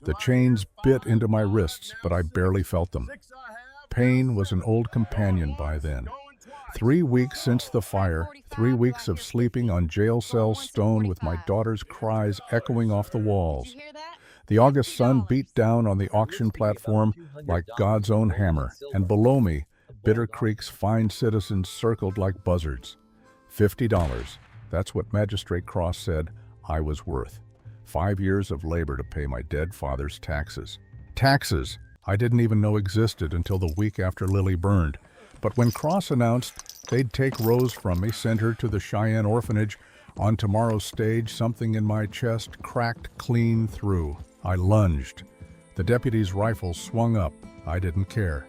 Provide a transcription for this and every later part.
The chains bit into my wrists, but I barely felt them. Pain was an old companion by then. 3 weeks since the fire, 3 weeks of sleeping on jail cell stone with my daughter's cries echoing off the walls. The August sun beat down on the auction platform like God's own hammer, and below me, Bitter Creek's fine citizens circled like buzzards. $50. That's what Magistrate Cross said I was worth. 5 years of labor to pay my dead father's taxes. Taxes I didn't even know existed until the week after Lily burned. But when Cross announced they'd take Rose from me, send her to the Cheyenne orphanage, on tomorrow's stage, something in my chest cracked clean through. I lunged. The deputy's rifle swung up. I didn't care.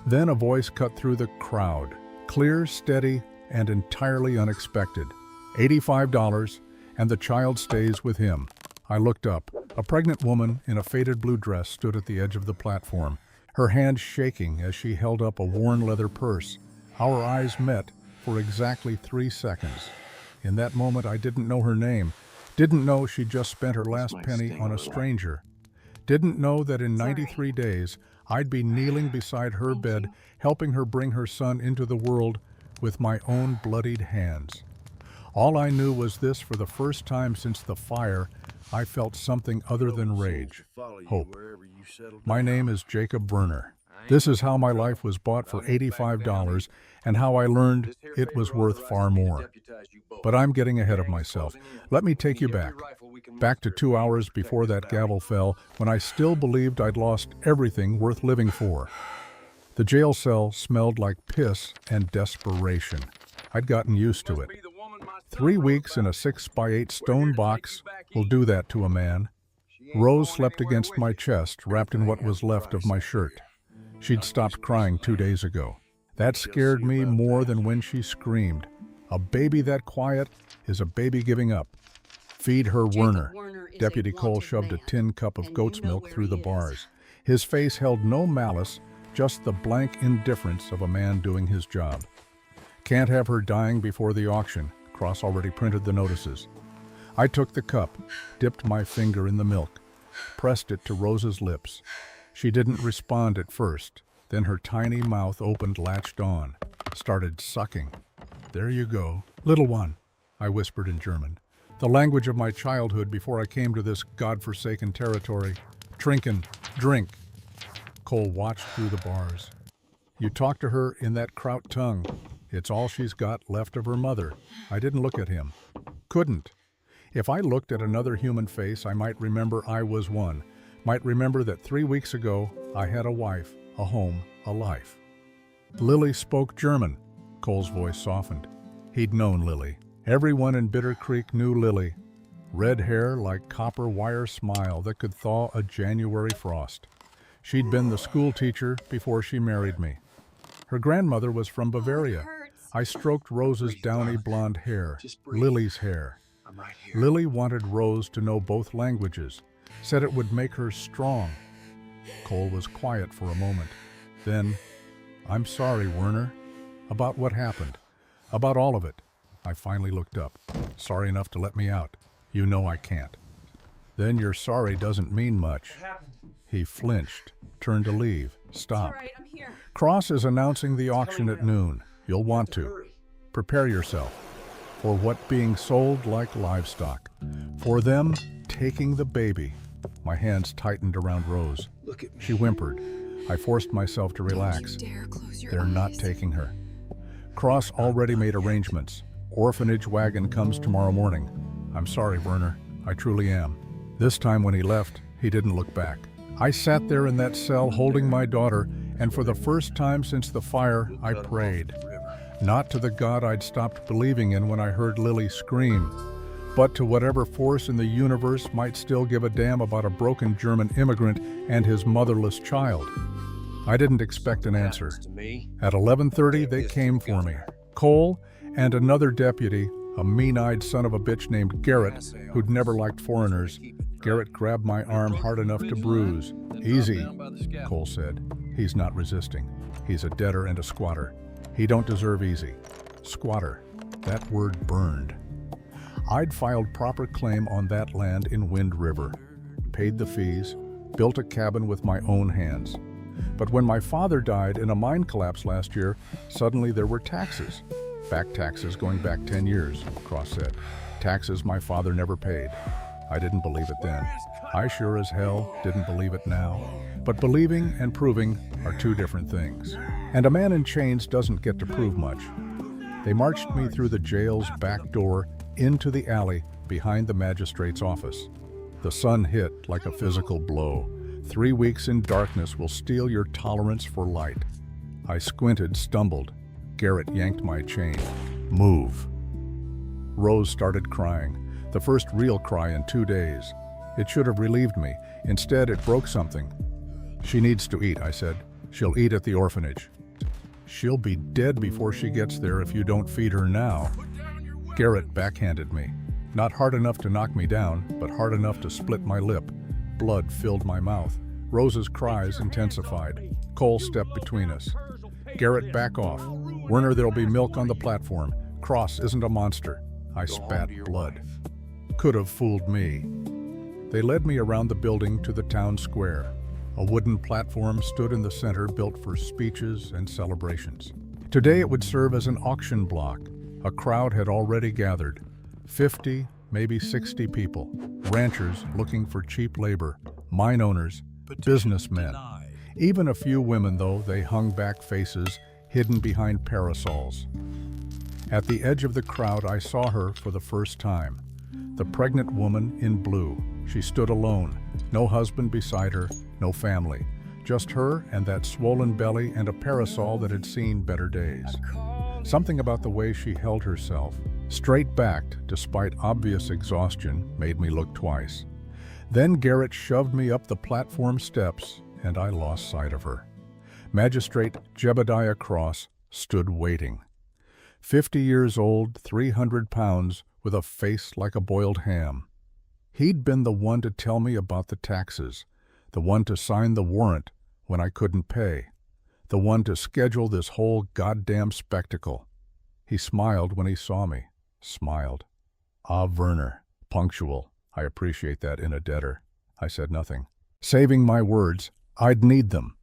Then a voice cut through the crowd, clear, steady, and entirely unexpected. $85, and the child stays with him. I looked up. A pregnant woman in a faded blue dress stood at the edge of the platform, her hand shaking as she held up a worn leather purse. Our eyes met for exactly 3 seconds. In that moment, I didn't know her name, didn't know she just spent her last penny on a stranger, didn't know that in 93 days, I'd be kneeling beside her bed, helping her bring her son into the world with my own bloodied hands. All I knew was this: for the first time since the fire, I felt something other than rage, hope. My name is Jacob Werner. This is how my life was bought for $85 and how I learned it was worth far more. But I'm getting ahead of myself. Let me take you back to 2 hours before that gavel fell, when I still believed I'd lost everything worth living for. The jail cell smelled like piss and desperation. I'd gotten used to it. 3 weeks in a 6x8 stone box will do that to a man. Rose slept against my chest, wrapped in what was left of my shirt. She'd stopped crying 2 days ago. That scared me more than when she screamed. A baby that quiet is a baby giving up. Feed her, Werner. Deputy Cole shoved a tin cup of goat's milk through the bars. His face held no malice, just the blank indifference of a man doing his job. Can't have her dying before the auction. Cross already printed the notices. I took the cup, dipped my finger in the milk, pressed it to Rose's lips. She didn't respond at first. Then her tiny mouth opened, latched on, started sucking. "There you go, little one," I whispered in German, the language of my childhood before I came to this godforsaken territory. "Trinken, drink." Cole watched through the bars. "You talk to her in that kraut tongue. It's all she's got left of her mother." I didn't look at him. Couldn't. If I looked at another human face, I might remember I was one, might remember that 3 weeks ago I had a wife, a home, a life. Lily spoke German. Cole's voice softened. He'd known Lily. Everyone in Bitter Creek knew Lily. Red hair like copper wire smile that could thaw a January frost. She'd been the school teacher before she married me. Her grandmother was from Bavaria. I stroked Rose's downy blonde hair, Lily's hair. Lily wanted Rose to know both languages, said it would make her strong. Cole was quiet for a moment. Then, "I'm sorry, Werner, about what happened, about all of it." I finally looked up. "Sorry enough to let me out. You know I can't." "Then your sorry doesn't mean much." He flinched, turned to leave, stopped. All right, I'm here. "Cross is announcing the auction at noon. You'll want to. Prepare yourself for what being sold like livestock. For them taking the baby." My hands tightened around Rose. She whimpered. I forced myself to relax. They're not taking her. Cross already made arrangements. Orphanage wagon comes tomorrow morning. "I'm sorry, Werner. I truly am." This time when he left, he didn't look back. I sat there in that cell holding my daughter, and for the first time since the fire, I prayed. Not to the God I'd stopped believing in when I heard Lily scream, but to whatever force in the universe might still give a damn about a broken German immigrant and his motherless child. I didn't expect an answer. At 11:30, they came for me. Cole and another deputy, a mean-eyed son of a bitch named Garrett, who'd never liked foreigners. Garrett grabbed my arm hard enough to bruise. "Easy," Cole said. "He's not resisting. He's a debtor and a squatter. He don't deserve easy." Squatter. That word burned. I'd filed proper claim on that land in Wind River. paid the fees, built a cabin with my own hands. But when my father died in a mine collapse last year, suddenly there were taxes. Back taxes going back 10 years, Cross said. Taxes my father never paid. I didn't believe it then. I sure as hell didn't believe it now. But believing and proving are two different things. And a man in chains doesn't get to prove much. They marched me through the jail's back door into the alley behind the magistrate's office. The sun hit like a physical blow. 3 weeks in darkness will steal your tolerance for light. I squinted, stumbled. Garrett yanked my chain. Move. Rose started crying, the first real cry in 2 days. It should have relieved me. Instead, it broke something. She needs to eat, I said. She'll eat at the orphanage. She'll be dead before she gets there if you don't feed her now. Garrett backhanded me. Not hard enough to knock me down, but hard enough to split my lip. Blood filled my mouth. Rose's cries intensified. Cole stepped between us. Garrett, back off. Werner, there'll be milk on the platform. Cross isn't a monster. I spat blood. Could have fooled me. They led me around the building to the town square. A wooden platform stood in the center, built for speeches and celebrations. Today it would serve as an auction block. A crowd had already gathered. 50, maybe 60 people. Ranchers looking for cheap labor. Mine owners. Businessmen. Even a few women, though they hung back faces, hidden behind parasols. At the edge of the crowd, I saw her for the first time. The pregnant woman in blue. She stood alone. No husband beside her, no family. Just her and that swollen belly and a parasol that had seen better days. Something about the way she held herself, straight-backed despite obvious exhaustion, made me look twice. Then Garrett shoved me up the platform steps, and I lost sight of her. Magistrate Jebediah Cross stood waiting. 50 years old, 300 pounds, with a face like a boiled ham. He'd been the one to tell me about the taxes, the one to sign the warrant when I couldn't pay, the one to schedule this whole goddamn spectacle. He smiled when he saw me. Smiled. Ah, Werner. Punctual. I appreciate that in a debtor. I said nothing. Saving my words, I'd need them.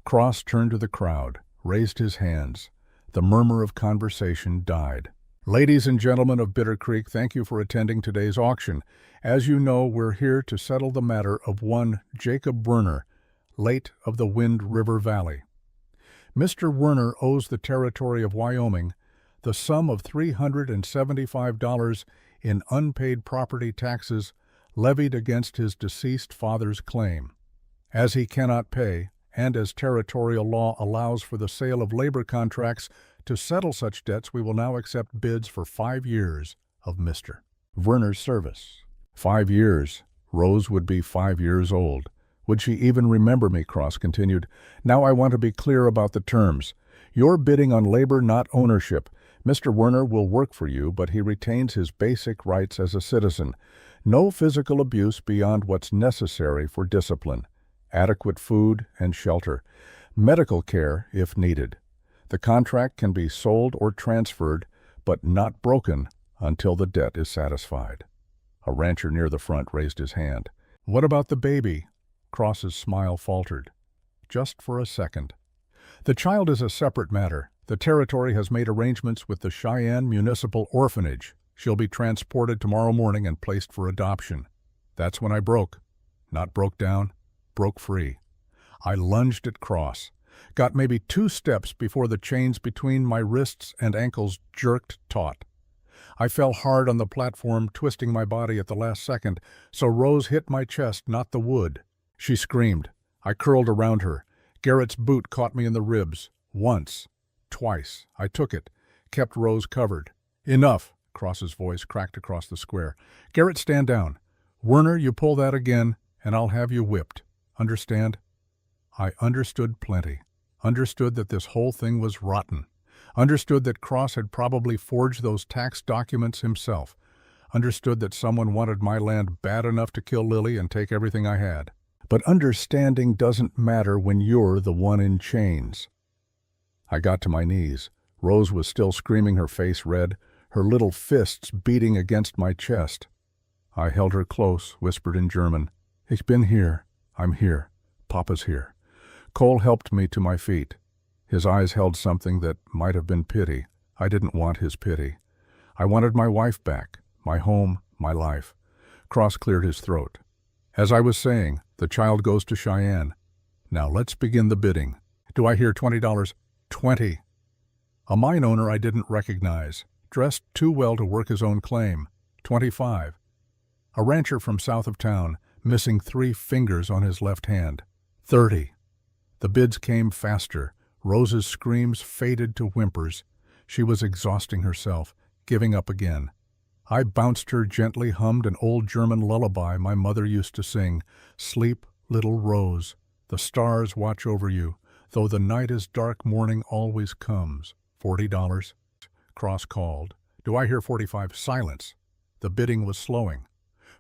Cross turned to the crowd, raised his hands. The murmur of conversation died. Ladies and gentlemen of Bitter Creek, thank you for attending today's auction. As you know, we're here to settle the matter of one Jacob Werner, late of the Wind River Valley. Mr. Werner owes the territory of Wyoming the sum of $375 in unpaid property taxes levied against his deceased father's claim. As he cannot pay, and as territorial law allows for the sale of labor contracts to settle such debts, we will now accept bids for 5 years of Mr. Werner's service. 5 years. Rose would be 5 years old. Would she even remember me? Cross continued. Now I want to be clear about the terms. You're bidding on labor, not ownership. Mr. Werner will work for you, but he retains his basic rights as a citizen. No physical abuse beyond what's necessary for discipline. Adequate food and shelter. Medical care if needed. The contract can be sold or transferred, but not broken until the debt is satisfied. A rancher near the front raised his hand. What about the baby? Cross's smile faltered. Just for a second. The child is a separate matter. The territory has made arrangements with the Cheyenne Municipal Orphanage. She'll be transported tomorrow morning and placed for adoption. That's when I broke. Not broke down, broke free. I lunged at Cross. Got maybe 2 steps before the chains between my wrists and ankles jerked taut. I fell hard on the platform, twisting my body at the last second, so Rose hit my chest, not the wood. She screamed. I curled around her. Garrett's boot caught me in the ribs. Once. Twice. I took it. Kept Rose covered. Enough. Cross's voice cracked across the square. Garrett, stand down. Werner, you pull that again, and I'll have you whipped. Understand? I understood plenty. Understood that this whole thing was rotten. Understood that Cross had probably forged those tax documents himself. Understood that someone wanted my land bad enough to kill Lily and take everything I had. But understanding doesn't matter when you're the one in chains. I got to my knees. Rose was still screaming, her face red, her little fists beating against my chest. I held her close, whispered in German, "Ich bin hier. I'm here. Papa's here." Cole helped me to my feet. His eyes held something that might have been pity. I didn't want his pity. I wanted my wife back, my home, my life. Cross cleared his throat. "As I was saying, the child goes to Cheyenne. Now let's begin the bidding. Do I hear $20? 20. A mine owner I didn't recognize, dressed too well to work his own claim. 25. A rancher from south of town, missing 3 fingers on his left hand. 30. The bids came faster. Rose's screams faded to whimpers. She was exhausting herself, giving up again. I bounced her, gently hummed an old German lullaby my mother used to sing. "Sleep, little Rose. The stars watch over you. Though the night is dark, morning always comes." $40. Cross called. "Do I hear 45? Silence." The bidding was slowing.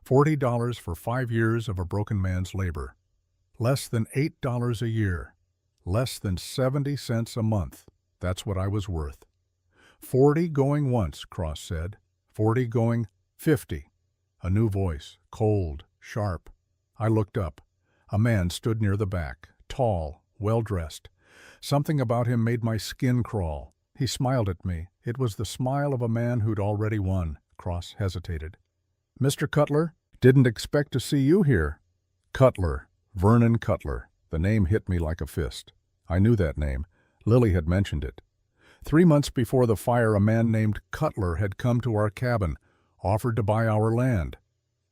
$40 for 5 years of a broken man's labor. Less than $8 a year. Less than 70 cents a month. That's what I was worth. 40 going once, Cross said. 40 going 50. A new voice, cold, sharp. I looked up. A man stood near the back, tall, well-dressed. Something about him made my skin crawl. He smiled at me. It was the smile of a man who'd already won. Cross hesitated. "Mr. Cutler, didn't expect to see you here." Cutler, Vernon Cutler. The name hit me like a fist. I knew that name. Lily had mentioned it. 3 months before the fire, a man named Cutler had come to our cabin, offered to buy our land.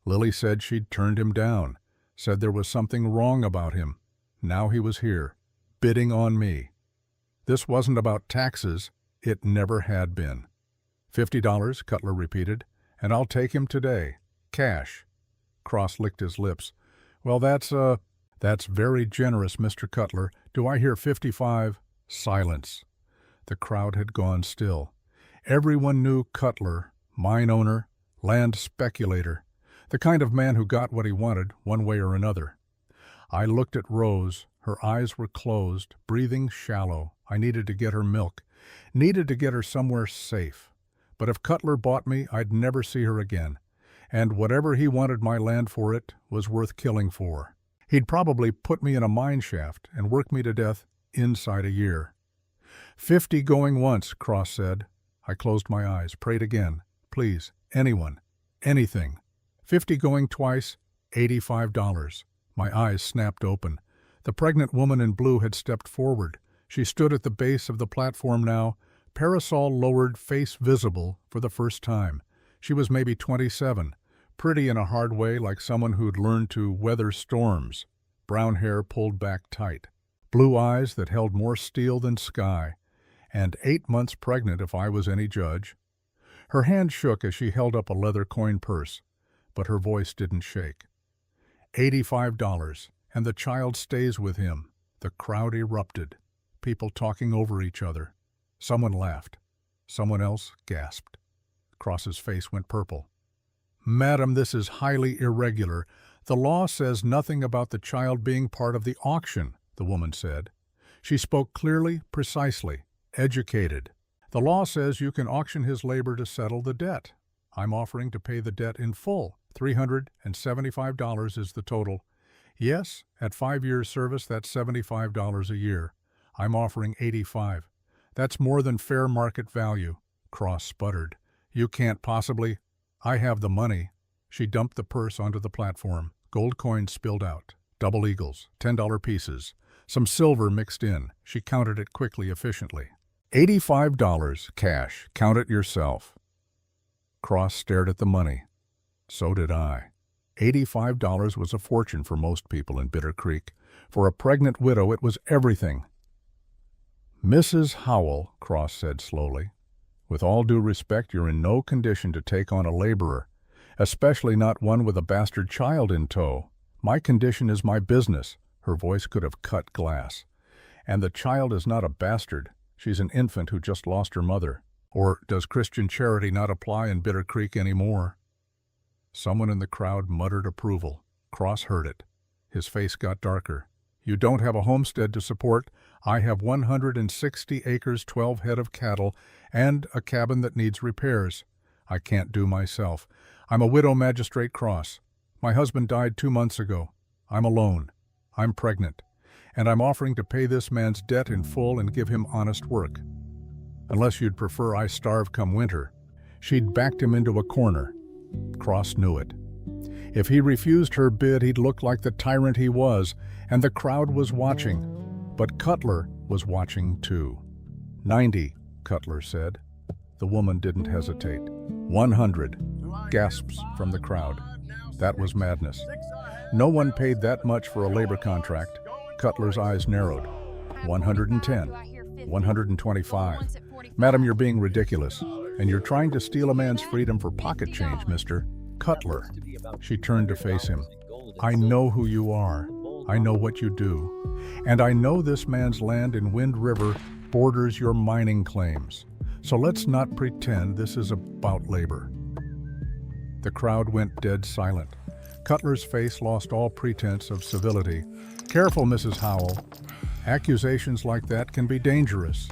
Lily said she'd turned him down, said there was something wrong about him. Now he was here, bidding on me. This wasn't about taxes. It never had been. $50, Cutler repeated, "and I'll take him today. Cash." Cross licked his lips. "Well, that's very generous, Mr. Cutler. Do I hear 55? Silence. The crowd had gone still. Everyone knew Cutler, mine owner, land speculator, the kind of man who got what he wanted one way or another. I looked at Rose. Her eyes were closed, breathing shallow. I needed to get her milk, needed to get her somewhere safe. But if Cutler bought me, I'd never see her again. And whatever he wanted my land for, it was worth killing for. He'd probably put me in a mine shaft and work me to death inside a year. 50 going once, Cross said. I closed my eyes, prayed again. Please, anyone, anything. 50 going twice, $85. My eyes snapped open. The pregnant woman in blue had stepped forward. She stood at the base of the platform now, parasol lowered, face visible for the first time. She was maybe 27, pretty in a hard way, like someone who'd learned to weather storms. Brown hair pulled back tight. Blue eyes that held more steel than sky. And 8 months pregnant if I was any judge. Her hand shook as she held up a leather coin purse, but her voice didn't shake. $85, and the child stays with him. The crowd erupted, people talking over each other. Someone laughed. Someone else gasped. Cross's face went purple. Madam, this is highly irregular. The law says nothing about the child being part of the auction, the woman said. She spoke clearly, precisely, educated. The law says you can auction his labor to settle the debt. I'm offering to pay the debt in full. $375 is the total. Yes, at 5 years service, that's $75 a year. I'm offering $85. That's more than fair market value. Cross sputtered. You can't possibly. I have the money. She dumped the purse onto the platform. Gold coins spilled out. Double eagles, $10 pieces. Some silver mixed in. She counted it quickly, efficiently. $85 cash. Count it yourself. Cross stared at the money. So did I. $85 was a fortune for most people in Bitter Creek. For a pregnant widow, it was everything. Mrs. Howell, Cross said slowly, with all due respect, you're in no condition to take on a laborer, especially not one with a bastard child in tow. My condition is my business. Her voice could have cut glass. And the child is not a bastard. She's an infant who just lost her mother. Or does Christian charity not apply in Bitter Creek anymore? Someone in the crowd muttered approval. Cross heard it. His face got darker. You don't have a homestead to support. I have 160 acres, 12 head of cattle, and a cabin that needs repairs. I can't do myself. I'm a widow, Magistrate Cross. My husband died 2 months ago. I'm alone. I'm pregnant. And I'm offering to pay this man's debt in full and give him honest work. Unless you'd prefer I starve come winter. She'd backed him into a corner. Cross knew it. If he refused her bid, he'd look like the tyrant he was, and the crowd was watching. But Cutler was watching too. 90, Cutler said. The woman didn't hesitate. 100, gasps from the crowd. That was madness. No one paid that much for a labor contract. Cutler's eyes narrowed. 110, 125. Madam, you're being ridiculous, and you're trying to steal a man's freedom for pocket change, mister. Cutler. She turned to face him. I know who you are. I know what you do. And I know this man's land in Wind River borders your mining claims. So let's not pretend this is about labor. The crowd went dead silent. Cutler's face lost all pretense of civility. Careful, Mrs. Howell. Accusations like that can be dangerous.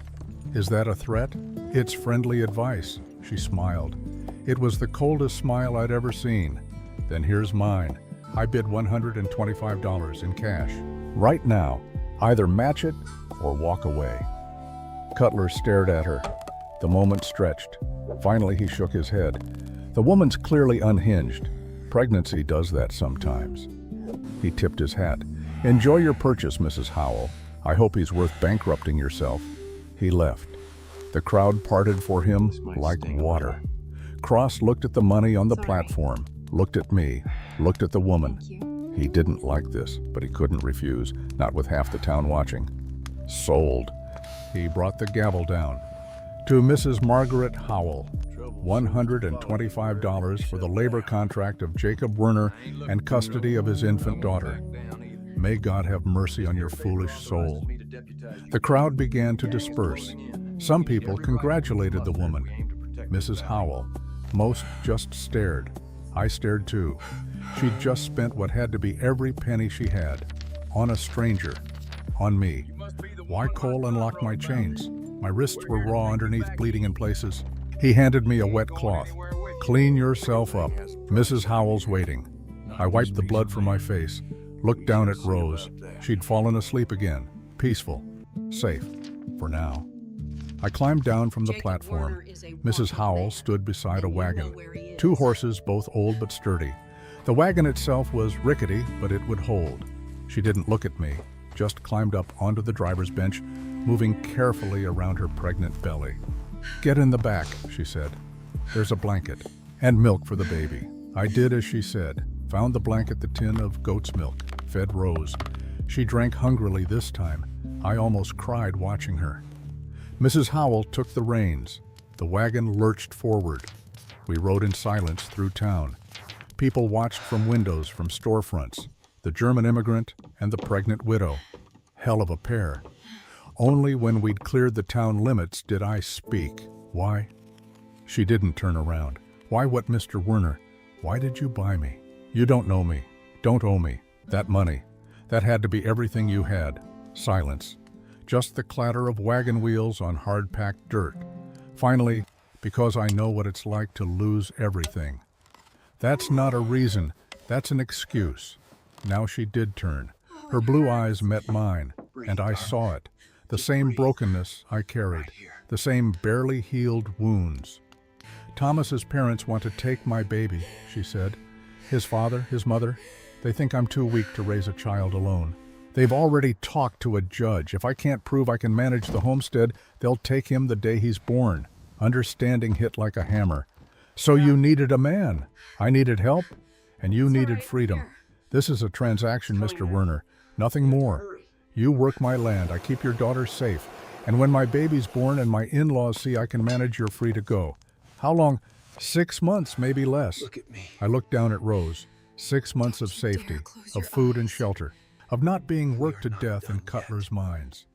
Is that a threat? It's friendly advice, she smiled. It was the coldest smile I'd ever seen. Then here's mine. I bid $125 in cash. Right now, either match it or walk away. Cutler stared at her. The moment stretched. Finally, he shook his head. The woman's clearly unhinged. Pregnancy does that sometimes. He tipped his hat. Enjoy your purchase, Mrs. Howell. I hope he's worth bankrupting yourself. He left. The crowd parted for him like water. Cross looked at the money on the platform, looked at me, looked at the woman. He didn't like this, but he couldn't refuse, not with half the town watching. Sold. He brought the gavel down. To Mrs. Margaret Howell, $125 for the labor contract of Jacob Werner and custody of his infant daughter. May God have mercy on your foolish soul. The crowd began to disperse. Some people congratulated the woman. Mrs. Howell, most just stared. I stared too. She'd just spent what had to be every penny she had. On a stranger. On me. Why Cole unlocked my chains? My wrists were raw underneath, bleeding in places. He handed me a wet cloth. Clean yourself up. Mrs. Howell's waiting. I wiped the blood from my face, looked down at Rose. She'd fallen asleep again. Peaceful. Safe. For now. I climbed down from the platform. Mrs. Howell stood beside a wagon. 2 horses, both old but sturdy. The wagon itself was rickety, but it would hold. She didn't look at me, just climbed up onto the driver's bench, moving carefully around her pregnant belly. Get in the back, she said. There's a blanket and milk for the baby. I did as she said, found the blanket, the tin of goat's milk, fed Rose. She drank hungrily this time. I almost cried watching her. Mrs. Howell took the reins. The wagon lurched forward. We rode in silence through town. People watched from windows, from storefronts. The German immigrant and the pregnant widow. Hell of a pair. Only when we'd cleared the town limits did I speak. Why? She didn't turn around. Why what, Mr. Werner? Why did you buy me? You don't know me. Don't owe me. That money. That had to be everything you had. Silence. Just the clatter of wagon wheels on hard-packed dirt. Finally, because I know what it's like to lose everything. That's not a reason. That's an excuse. Now she did turn. Her blue eyes met mine, and I saw it. The same brokenness I carried. The same barely healed wounds. Thomas's parents want to take my baby, she said. His father, his mother, they think I'm too weak to raise a child alone. They've already talked to a judge. If I can't prove I can manage the homestead, they'll take him the day he's born. Understanding hit like a hammer. So you needed a man. I needed help, and you needed freedom. This is a transaction, Mr. Werner. Nothing more. You work my land. I keep your daughter safe. And when my baby's born and my in-laws see I can manage, you're free to go. How long? 6 months, maybe less. Look at me. I looked down at Rose. 6 months of safety, of food and shelter, of not being worked to death in Cutler's mines.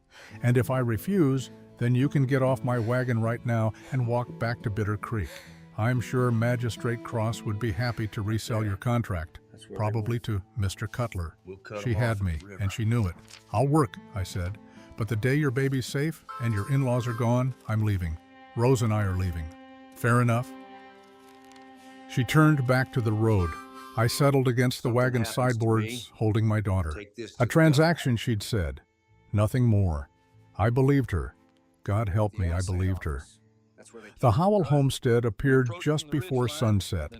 And if I refuse, then you can get off my wagon right now and walk back to Bitter Creek. I'm sure Magistrate Cross would be happy to resell your contract, probably to Mr. Cutler. She had me, and she knew it. I'll work, I said, but the day your baby's safe and your in-laws are gone, I'm leaving. Rose and I are leaving. Fair enough? She turned back to the road. I settled against the wagon sideboards, holding my daughter. A transaction, she'd said. Nothing more. I believed her. God help me, I believed her. The Howell homestead appeared just before sunset.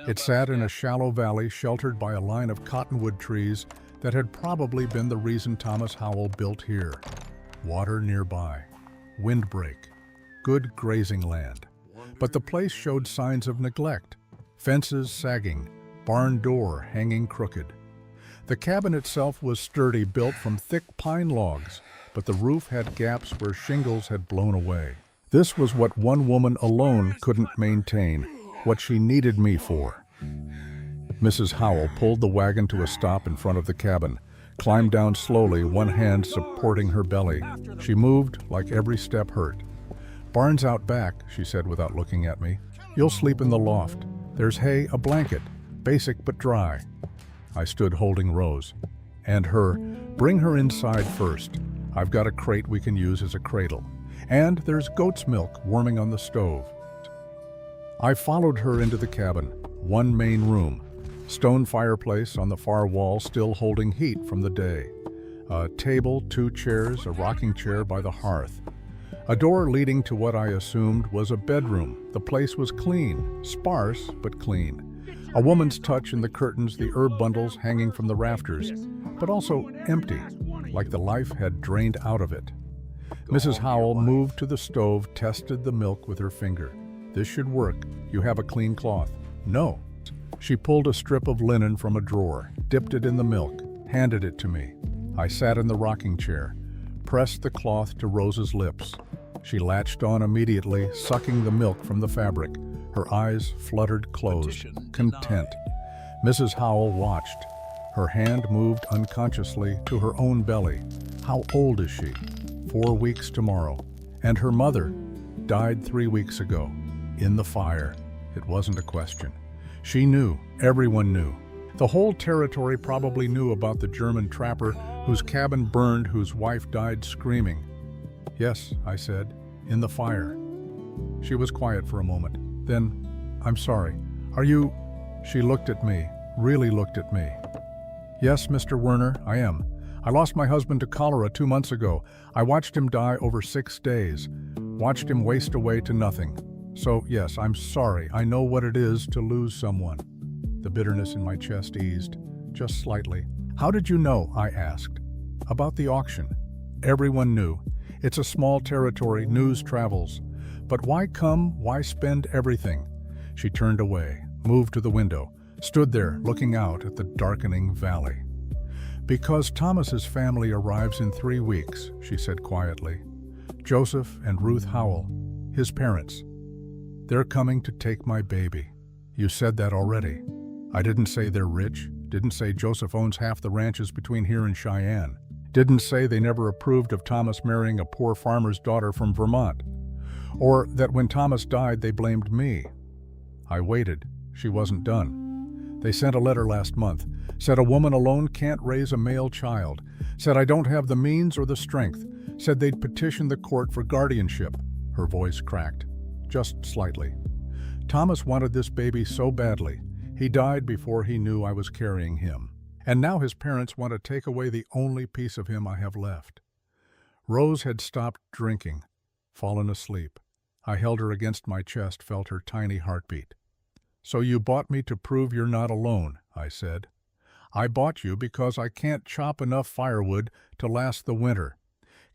It sat in a shallow valley sheltered by a line of cottonwood trees that had probably been the reason Thomas Howell built here. Water nearby, windbreak, good grazing land. But the place showed signs of neglect. Fences sagging, barn door hanging crooked. The cabin itself was sturdy, built from thick pine logs, but the roof had gaps where shingles had blown away. This was what one woman alone couldn't maintain, what she needed me for. Mrs. Howell pulled the wagon to a stop in front of the cabin, climbed down slowly, one hand supporting her belly. She moved like every step hurt. "Barn's out back," she said without looking at me. "You'll sleep in the loft. There's hay, a blanket, basic but dry." I stood holding Rose. And her. "Bring her inside first. I've got a crate we can use as a cradle. And there's goat's milk warming on the stove." I followed her into the cabin, one main room. Stone fireplace on the far wall still holding heat from the day. A table, 2 chairs, a rocking chair by the hearth. A door leading to what I assumed was a bedroom. The place was clean, sparse but clean. A woman's touch in the curtains, the herb bundles hanging from the rafters, but also empty, like the life had drained out of it. Mrs. Howell moved to the stove, tested the milk with her finger. "This should work. You have a clean cloth." "No." She pulled a strip of linen from a drawer, dipped it in the milk, handed it to me. I sat in the rocking chair, pressed the cloth to Rose's lips. She latched on immediately, sucking the milk from the fabric. Her eyes fluttered closed, content. Mrs. Howell watched. Her hand moved unconsciously to her own belly. How old is she? 4 weeks tomorrow. And her mother died 3 weeks ago. In the fire. It wasn't a question. She knew. Everyone knew. The whole territory probably knew about the German trapper whose cabin burned, whose wife died screaming. "Yes," I said, "in the fire." She was quiet for a moment. Then, "I'm sorry. Are you—" She looked at me, really looked at me. "Yes, Mr. Werner, I am. I lost my husband to cholera 2 months ago. I watched him die over 6 days. Watched him waste away to nothing. So, yes, I'm sorry. I know what it is to lose someone." The bitterness in my chest eased, just slightly. "How did you know?" I asked. "About the auction." Everyone knew. It's a small territory, news travels. But why come, why spend everything? She turned away, moved to the window, stood there looking out at the darkening valley. "Because Thomas's family arrives in 3 weeks," she said quietly. "Joseph and Ruth Howell, his parents. They're coming to take my baby." "You said that already." "I didn't say they're rich, didn't say Joseph owns half the ranches between here and Cheyenne. Didn't say they never approved of Thomas marrying a poor farmer's daughter from Vermont. Or that when Thomas died they blamed me." I waited. She wasn't done. "They sent a letter last month. Said a woman alone can't raise a male child. Said I don't have the means or the strength. Said they'd petition the court for guardianship." Her voice cracked, just slightly. "Thomas wanted this baby so badly. He died before he knew I was carrying him. And now his parents want to take away the only piece of him I have left." Rose had stopped drinking, fallen asleep. I held her against my chest, felt her tiny heartbeat. "So you bought me to prove you're not alone," I said. "I bought you because I can't chop enough firewood to last the winter.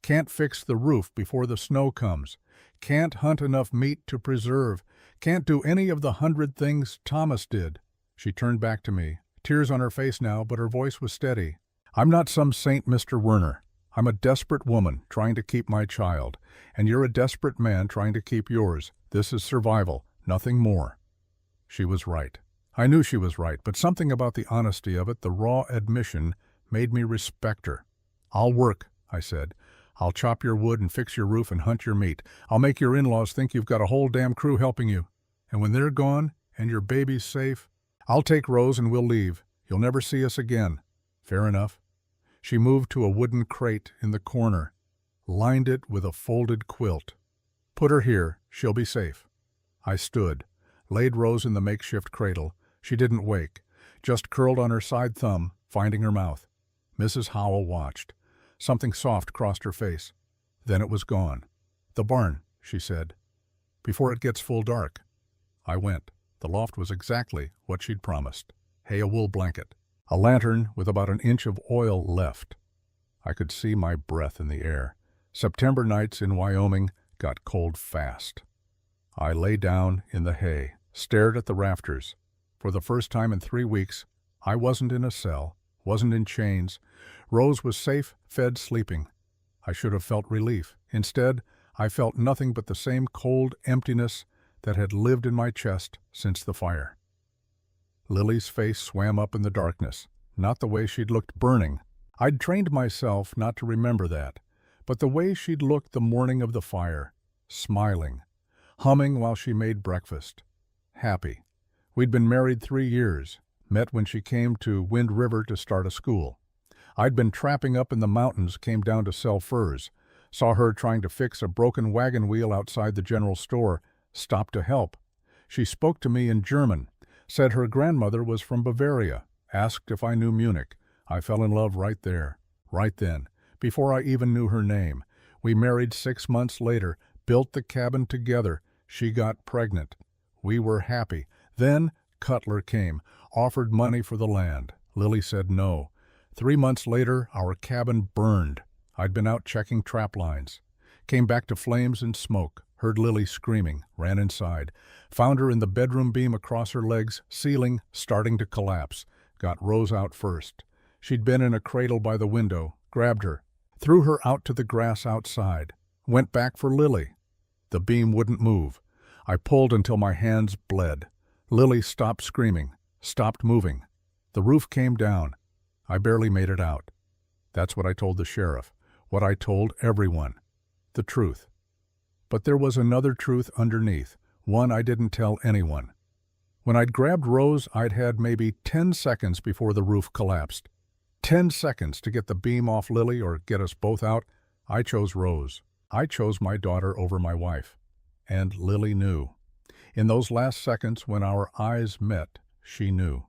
Can't fix the roof before the snow comes. Can't hunt enough meat to preserve. Can't do any of the 100 things Thomas did." She turned back to me, tears on her face now, but her voice was steady. "I'm not some saint, Mr. Werner. I'm a desperate woman trying to keep my child, and you're a desperate man trying to keep yours. This is survival, nothing more." She was right. I knew she was right, but something about the honesty of it, the raw admission, made me respect her. "I'll work," I said. "I'll chop your wood and fix your roof and hunt your meat. I'll make your in-laws think you've got a whole damn crew helping you. And when they're gone and your baby's safe, I'll take Rose and we'll leave. You'll never see us again." "Fair enough." She moved to a wooden crate in the corner, lined it with a folded quilt. "Put her here. She'll be safe." I stood, laid Rose in the makeshift cradle. She didn't wake, just curled on her side thumb, finding her mouth. Mrs. Howell watched. Something soft crossed her face. Then it was gone. "The barn," she said, "before it gets full dark." I went. The loft was exactly what she'd promised. Hay, a wool blanket, a lantern with about an inch of oil left. I could see my breath in the air. September nights in Wyoming got cold fast. I lay down in the hay, stared at the rafters. For the first time in 3 weeks, I wasn't in a cell, wasn't in chains. Rose was safe, fed, sleeping. I should have felt relief. Instead, I felt nothing but the same cold emptiness that had lived in my chest since the fire. Lily's face swam up in the darkness, not the way she'd looked burning. I'd trained myself not to remember that, but the way she'd looked the morning of the fire, smiling, humming while she made breakfast, happy. We'd been married 3 years, met when she came to Wind River to start a school. I'd been trapping up in the mountains, came down to sell furs, saw her trying to fix a broken wagon wheel outside the general store, stopped to help. She spoke to me in German, said her grandmother was from Bavaria, asked if I knew Munich. I fell in love right there, right then, before I even knew her name. We married 6 months later, built the cabin together. She got pregnant. We were happy. Then Cutler came, offered money for the land. Lily said no. 3 months later, our cabin burned. I'd been out checking trap lines. Came back to flames and smoke. Heard Lily screaming, ran inside. Found her in the bedroom beam across her legs, ceiling starting to collapse. Got Rose out first. She'd been in a cradle by the window, grabbed her, threw her out to the grass outside. Went back for Lily. The beam wouldn't move. I pulled until my hands bled. Lily stopped screaming, stopped moving. The roof came down. I barely made it out. That's what I told the sheriff, what I told everyone. The truth. But there was another truth underneath, one I didn't tell anyone. When I'd grabbed Rose, I'd had maybe 10 seconds before the roof collapsed. 10 seconds to get the beam off Lily or get us both out. I chose Rose. I chose my daughter over my wife. And Lily knew. In those last seconds when our eyes met, she knew.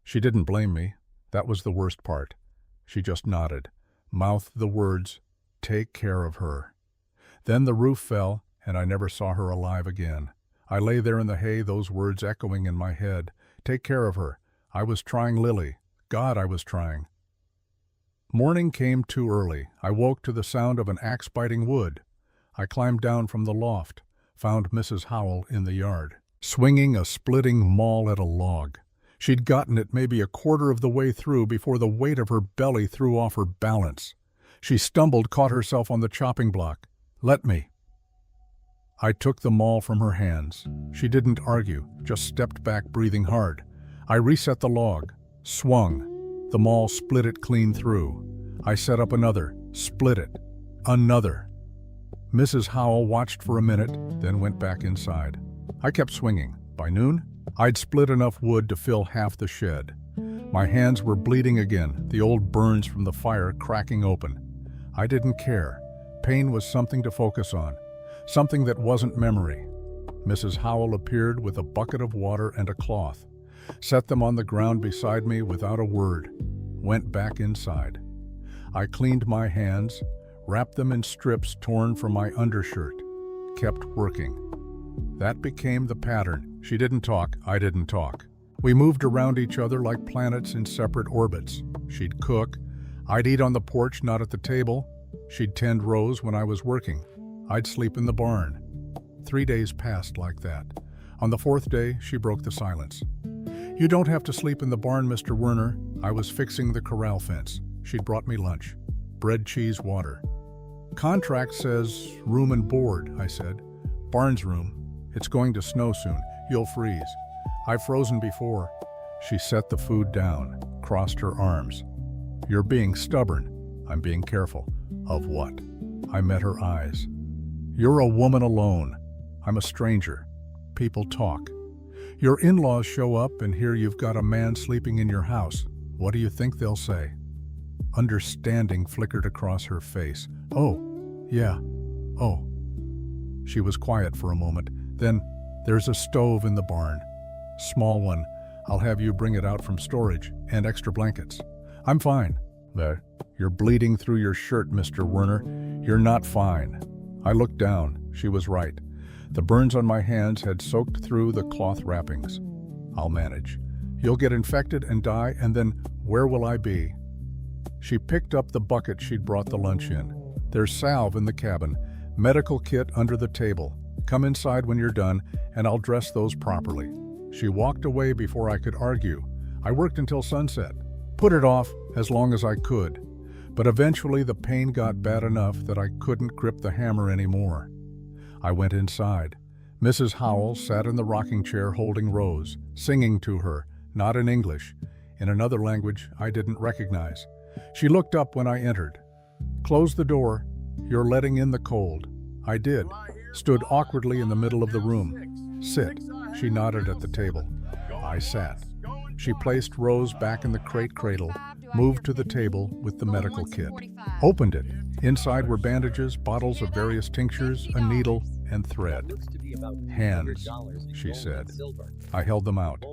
She didn't blame me. That was the worst part. She just nodded, mouthed the words, "Take care of her." Then the roof fell, and I never saw her alive again. I lay there in the hay, those words echoing in my head. Take care of her. I was trying Lily. God, I was trying. Morning came too early. I woke to the sound of an axe biting wood. I climbed down from the loft, found Mrs. Howell in the yard, swinging a splitting maul at a log. She'd gotten it maybe a quarter of the way through before the weight of her belly threw off her balance. She stumbled, caught herself on the chopping block. "Let me." I took the maul from her hands. She didn't argue, just stepped back, breathing hard. I reset the log, swung. The maul split it clean through. I set up another, split it. Another. Mrs. Howell watched for a minute, then went back inside. I kept swinging. By noon, I'd split enough wood to fill half the shed. My hands were bleeding again, the old burns from the fire cracking open. I didn't care. Pain was something to focus on, something that wasn't memory. Mrs. Howell appeared with a bucket of water and a cloth, set them on the ground beside me without a word, went back inside. I cleaned my hands, wrapped them in strips torn from my undershirt, kept working. That became the pattern. She didn't talk, I didn't talk. We moved around each other like planets in separate orbits. She'd cook. I'd eat on the porch, not at the table. She'd tend Rose when I was working. I'd sleep in the barn. 3 days passed like that. On the 4th day, she broke the silence. "You don't have to sleep in the barn, Mr. Werner." I was fixing the corral fence. She'd brought me lunch. Bread, cheese, water. "Contract says room and board," I said. "Barn's room. It's going to snow soon. You'll freeze." "I've frozen before." She set the food down, crossed her arms. "You're being stubborn." "I'm being careful." "Of what?" I met her eyes. "You're a woman alone. I'm a stranger. People talk. Your in-laws show up and hear you've got a man sleeping in your house. What do you think they'll say?" Understanding flickered across her face. "Oh, yeah. Oh." She was quiet for a moment. Then, There's a stove in the barn. Small one. I'll have you bring it out from storage, and extra blankets. I'm fine. You're bleeding through your shirt, Mr. Werner. You're not fine. I looked down. She was right. The burns on my hands had soaked through the cloth wrappings. I'll manage. You'll get infected and die, and then where will I be? She picked up the bucket she'd brought the lunch in. There's salve in the cabin, medical kit under the table. Come inside when you're done, and I'll dress those properly. She walked away before I could argue. I worked until sunset. Put it off as long as I could. But eventually the pain got bad enough that I couldn't grip the hammer anymore. I went inside. Mrs. Howells sat in the rocking chair holding Rose, singing to her, not in English, in another language I didn't recognize. She looked up when I entered. Close the door. You're letting in the cold. I did. Stood awkwardly in the middle of the room. Sit. She nodded at the table. I sat. She placed Rose back in the crate cradle, moved to the table with the medical kit. Opened it. Inside were bandages, bottles of various tinctures, a needle, and thread. Hands, she said. I held them out.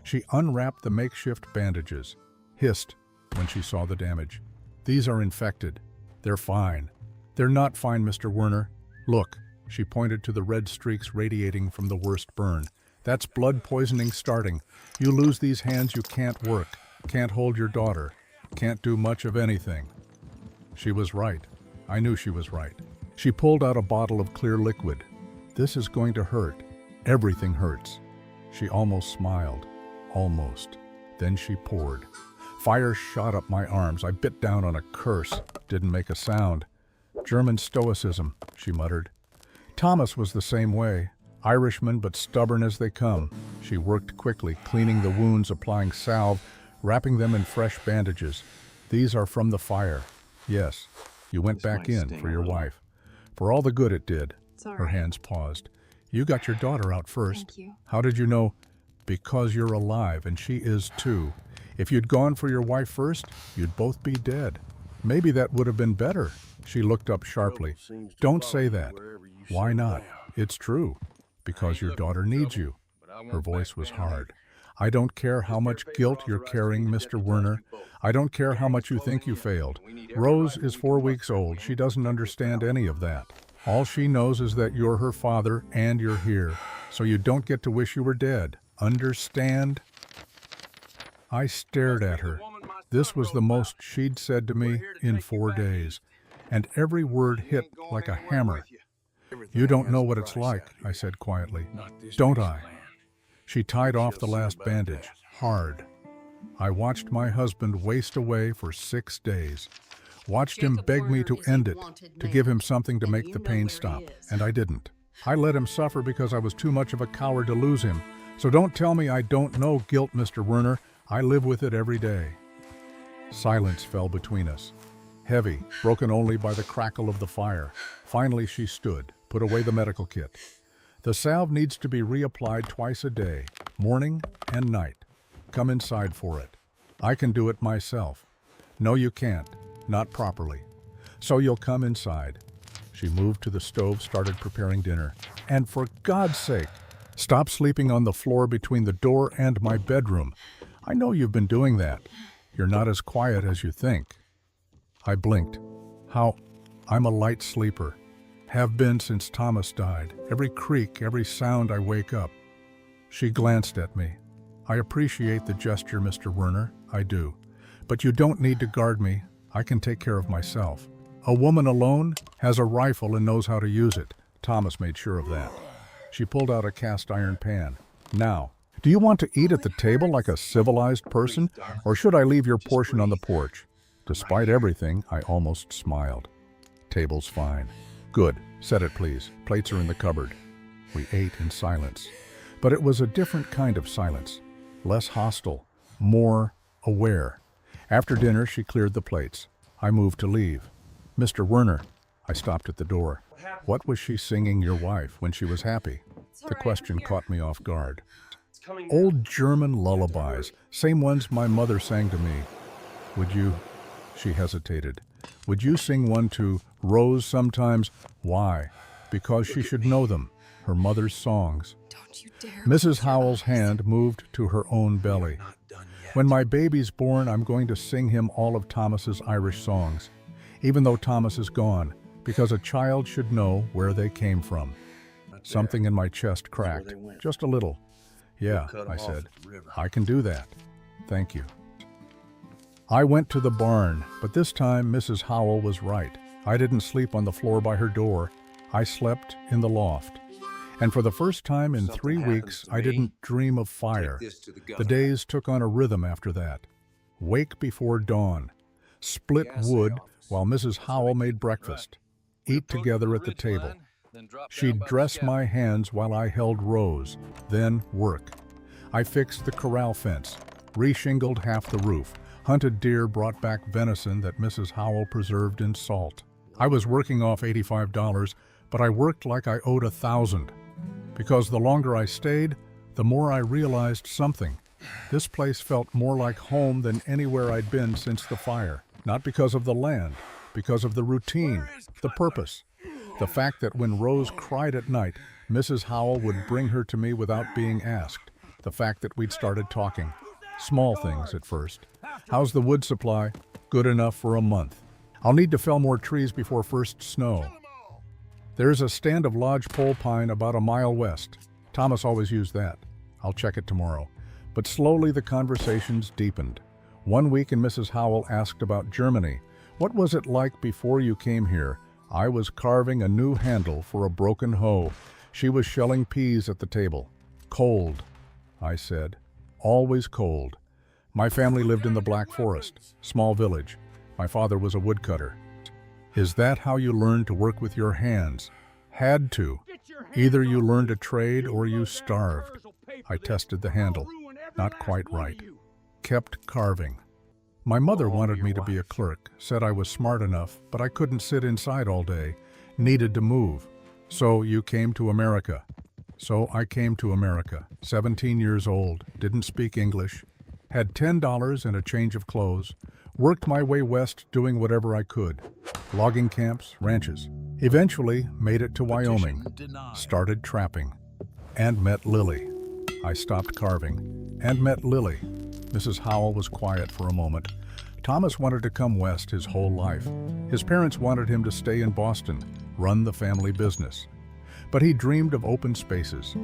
She unwrapped the makeshift bandages, hissed when she saw the damage. These are infected. They're fine. They're not fine, Mr. Werner. Look, she pointed to the red streaks radiating from the worst burn. That's blood poisoning starting. You lose these hands, you can't work, can't hold your daughter, can't do much of anything. She was right. I knew she was right. She pulled out a bottle of clear liquid. This is going to hurt. Everything hurts. She almost smiled. Almost. Then she poured. Fire shot up my arms. I bit down on a curse. Didn't make a sound. German stoicism, she muttered. Thomas was the same way. Irishman, but stubborn as they come. She worked quickly, cleaning the wounds, applying salve, wrapping them in fresh bandages. These are from the fire. Yes, you went back in for your wife. For all the good it did. Her hands paused. You got your daughter out first. Thank you. How did you know? Because you're alive, and she is too. If you'd gone for your wife first, you'd both be dead. Maybe that would have been better. She looked up sharply. Don't say that. Why not? It's true. Because your daughter needs you. Her voice was hard. I don't care how much guilt you're carrying, Mr. Werner. I don't care how much you think you failed. Rose is 4 weeks old. She doesn't understand any of that. All she knows is that you're her father and you're here. So you don't get to wish you were dead. Understand? I stared at her. This was the most she'd said to me in 4 days. And every word hit like a hammer. You don't know what it's like, I said quietly. Don't I? She tied off the last bandage, hard. I watched my husband waste away for 6 days. Watched him beg me to end it, to give him something to make the pain stop, and I didn't. I let him suffer because I was too much of a coward to lose him. So don't tell me I don't know guilt, Mr. Werner. I live with it every day. Silence fell between us. Heavy, broken only by the crackle of the fire. Finally she stood, put away the medical kit. The salve needs to be reapplied twice a day, morning and night. Come inside for it. I can do it myself. No, you can't. Not properly. So you'll come inside. She moved to the stove, started preparing dinner. And for God's sake, stop sleeping on the floor between the door and my bedroom. I know you've been doing that. You're not as quiet as you think. I blinked. I'm a light sleeper. Have been since Thomas died. Every creak, every sound I wake up. She glanced at me. I appreciate the gesture, Mr. Werner. I do. But you don't need to guard me. I can take care of myself. A woman alone has a rifle and knows how to use it. Thomas made sure of that. She pulled out a cast iron pan. Now, do you want to eat at the table like a civilized person, or should I leave your portion on the porch? Despite everything, I almost smiled. Table's fine. Good. Set it, please. Plates are in the cupboard. We ate in silence. But it was a different kind of silence. Less hostile. More aware. After dinner, she cleared the plates. I moved to leave. Mr. Werner. I stopped at the door. What was she singing your wife when she was happy? The question caught me off guard. Old German lullabies. Same ones my mother sang to me. Would you... She hesitated. Would you sing one to Rose sometimes? Why? Because she should know them. her mother's songs. Don't you dare. Mrs. Howells' hand moved to her own belly. When my baby's born, I'm going to sing him all of Thomas's Irish songs, even though Thomas is gone, because a child should know where they came from. Something in my chest cracked, just a little. Yeah, I said, I can do that. Thank you. I went to the barn, but this time Mrs. Howell was right. I didn't sleep on the floor by her door. I slept in the loft. And for the first time in 3 weeks, I didn't dream of fire. The days took on a rhythm after that. Wake before dawn. Split wood while Mrs. Howell made breakfast. Eat together at the table. She'd dress my hands while I held Rose, then work. I fixed the corral fence, reshingled half the roof, hunted deer, brought back venison that Mrs. Howell preserved in salt. I was working off $85, but I worked like I owed $1,000. Because the longer I stayed, the more I realized something. This place felt more like home than anywhere I'd been since the fire. Not because of the land, because of the routine, the purpose. The fact that when Rose cried at night, Mrs. Howell would bring her to me without being asked. The fact that we'd started talking. Small things at first. How's the wood supply? Good enough for a month. I'll need to fell more trees before first snow. There's a stand of lodgepole pine about a mile west. Thomas always used that. I'll check it tomorrow. But slowly the conversations deepened. One week and Mrs. Howell asked about Germany. What was it like before you came here? I was carving a new handle for a broken hoe. She was shelling peas at the table. Cold, I said. Always cold. My family lived in the Black Forest, small village. My father was a woodcutter. Is that how you learned to work with your hands? Had to. Either you learned a trade or you starved. I tested the handle. Not quite right. Kept carving. My mother wanted me to be a clerk, said I was smart enough, but I couldn't sit inside all day. Needed to move. So you came to America. So I came to America, 17 years old, didn't speak English, had $10 and a change of clothes, worked my way west doing whatever I could. Logging camps, ranches. Eventually made it to Wyoming. Started trapping. And met Lily. I stopped carving. And met Lily. Mrs. Howell was quiet for a moment. Thomas wanted to come west his whole life. His parents wanted him to stay in Boston, run the family business. But he dreamed of open spaces.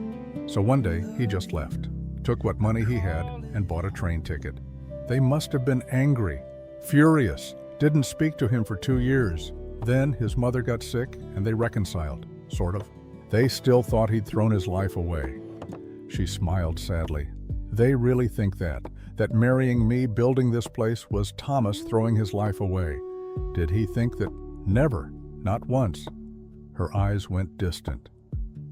So one day he just left, took what money he had and bought a train ticket. They must have been angry, furious, didn't speak to him for 2 years. Then his mother got sick and they reconciled, sort of. They still thought he'd thrown his life away. She smiled sadly. They really think that marrying me, building this place, was Thomas throwing his life away. Did he think that? Never, not once. Her eyes went distant.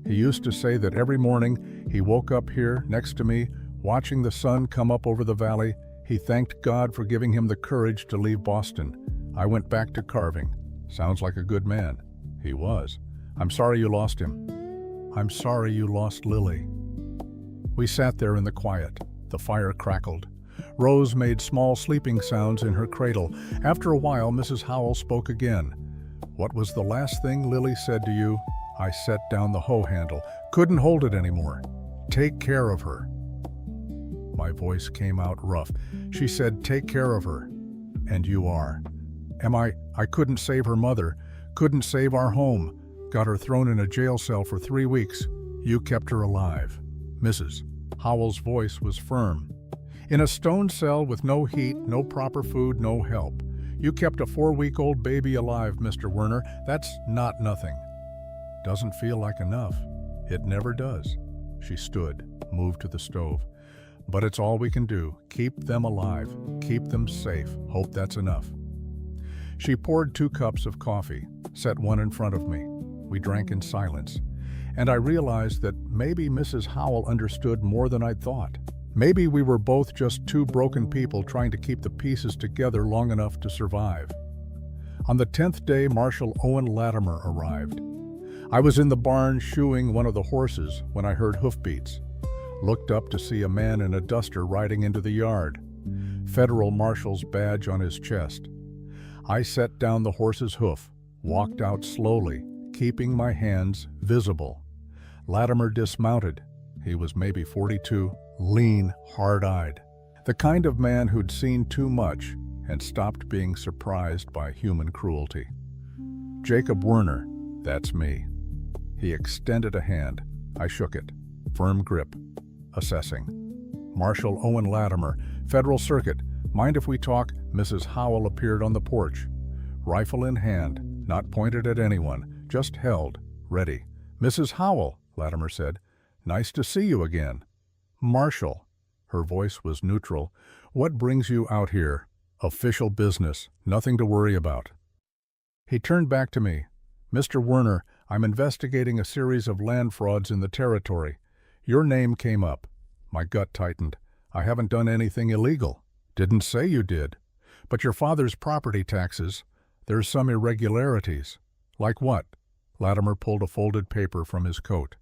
He used to say that every morning he woke up here next to me, watching the sun come up over the valley. He thanked God for giving him the courage to leave Boston. I went back to carving. Sounds like a good man. He was. I'm sorry you lost him. I'm sorry you lost Lily. We sat there in the quiet. The fire crackled. Rose made small sleeping sounds in her cradle. After a while, Mrs. Howell spoke again. What was the last thing Lily said to you? I set down the hoe handle. Couldn't hold it anymore. Take care of her. My voice came out rough. She said, take care of her. And you are. I couldn't save her mother. Couldn't save our home. Got her thrown in a jail cell for 3 weeks. You kept her alive. Mrs. Howell's voice was firm. In a stone cell with no heat, no proper food, no help. You kept a 4-week-old baby alive, Mr. Werner. That's not nothing. Doesn't feel like enough. It never does. She stood, moved to the stove. But it's all we can do. Keep them alive. Keep them safe. Hope that's enough. She poured 2 cups of coffee, set one in front of me. We drank in silence. And I realized that maybe Mrs. Howell understood more than I'd thought. Maybe we were both just 2 broken people trying to keep the pieces together long enough to survive. On the 10th day, Marshal Owen Latimer arrived. I was in the barn shoeing one of the horses when I heard hoofbeats. Looked up to see a man in a duster riding into the yard. Federal Marshal's badge on his chest. I set down the horse's hoof, walked out slowly, keeping my hands visible. Latimer dismounted. He was maybe 42, lean, hard-eyed. The kind of man who'd seen too much and stopped being surprised by human cruelty. Jacob Werner, that's me. He extended a hand. I shook it. Firm grip. Assessing. Marshal Owen Latimer, Federal Circuit. Mind if we talk? Mrs. Howell appeared on the porch. Rifle in hand, not pointed at anyone, just held, ready. Mrs. Howell, Latimer said. Nice to see you again. Marshal. Her voice was neutral. What brings you out here? Official business. Nothing to worry about. He turned back to me. Mr. Werner, I'm investigating a series of land frauds in the territory. Your name came up. My gut tightened. I haven't done anything illegal. Didn't say you did. But your father's property taxes, there's some irregularities. Like what? Latimer pulled a folded paper from his coat.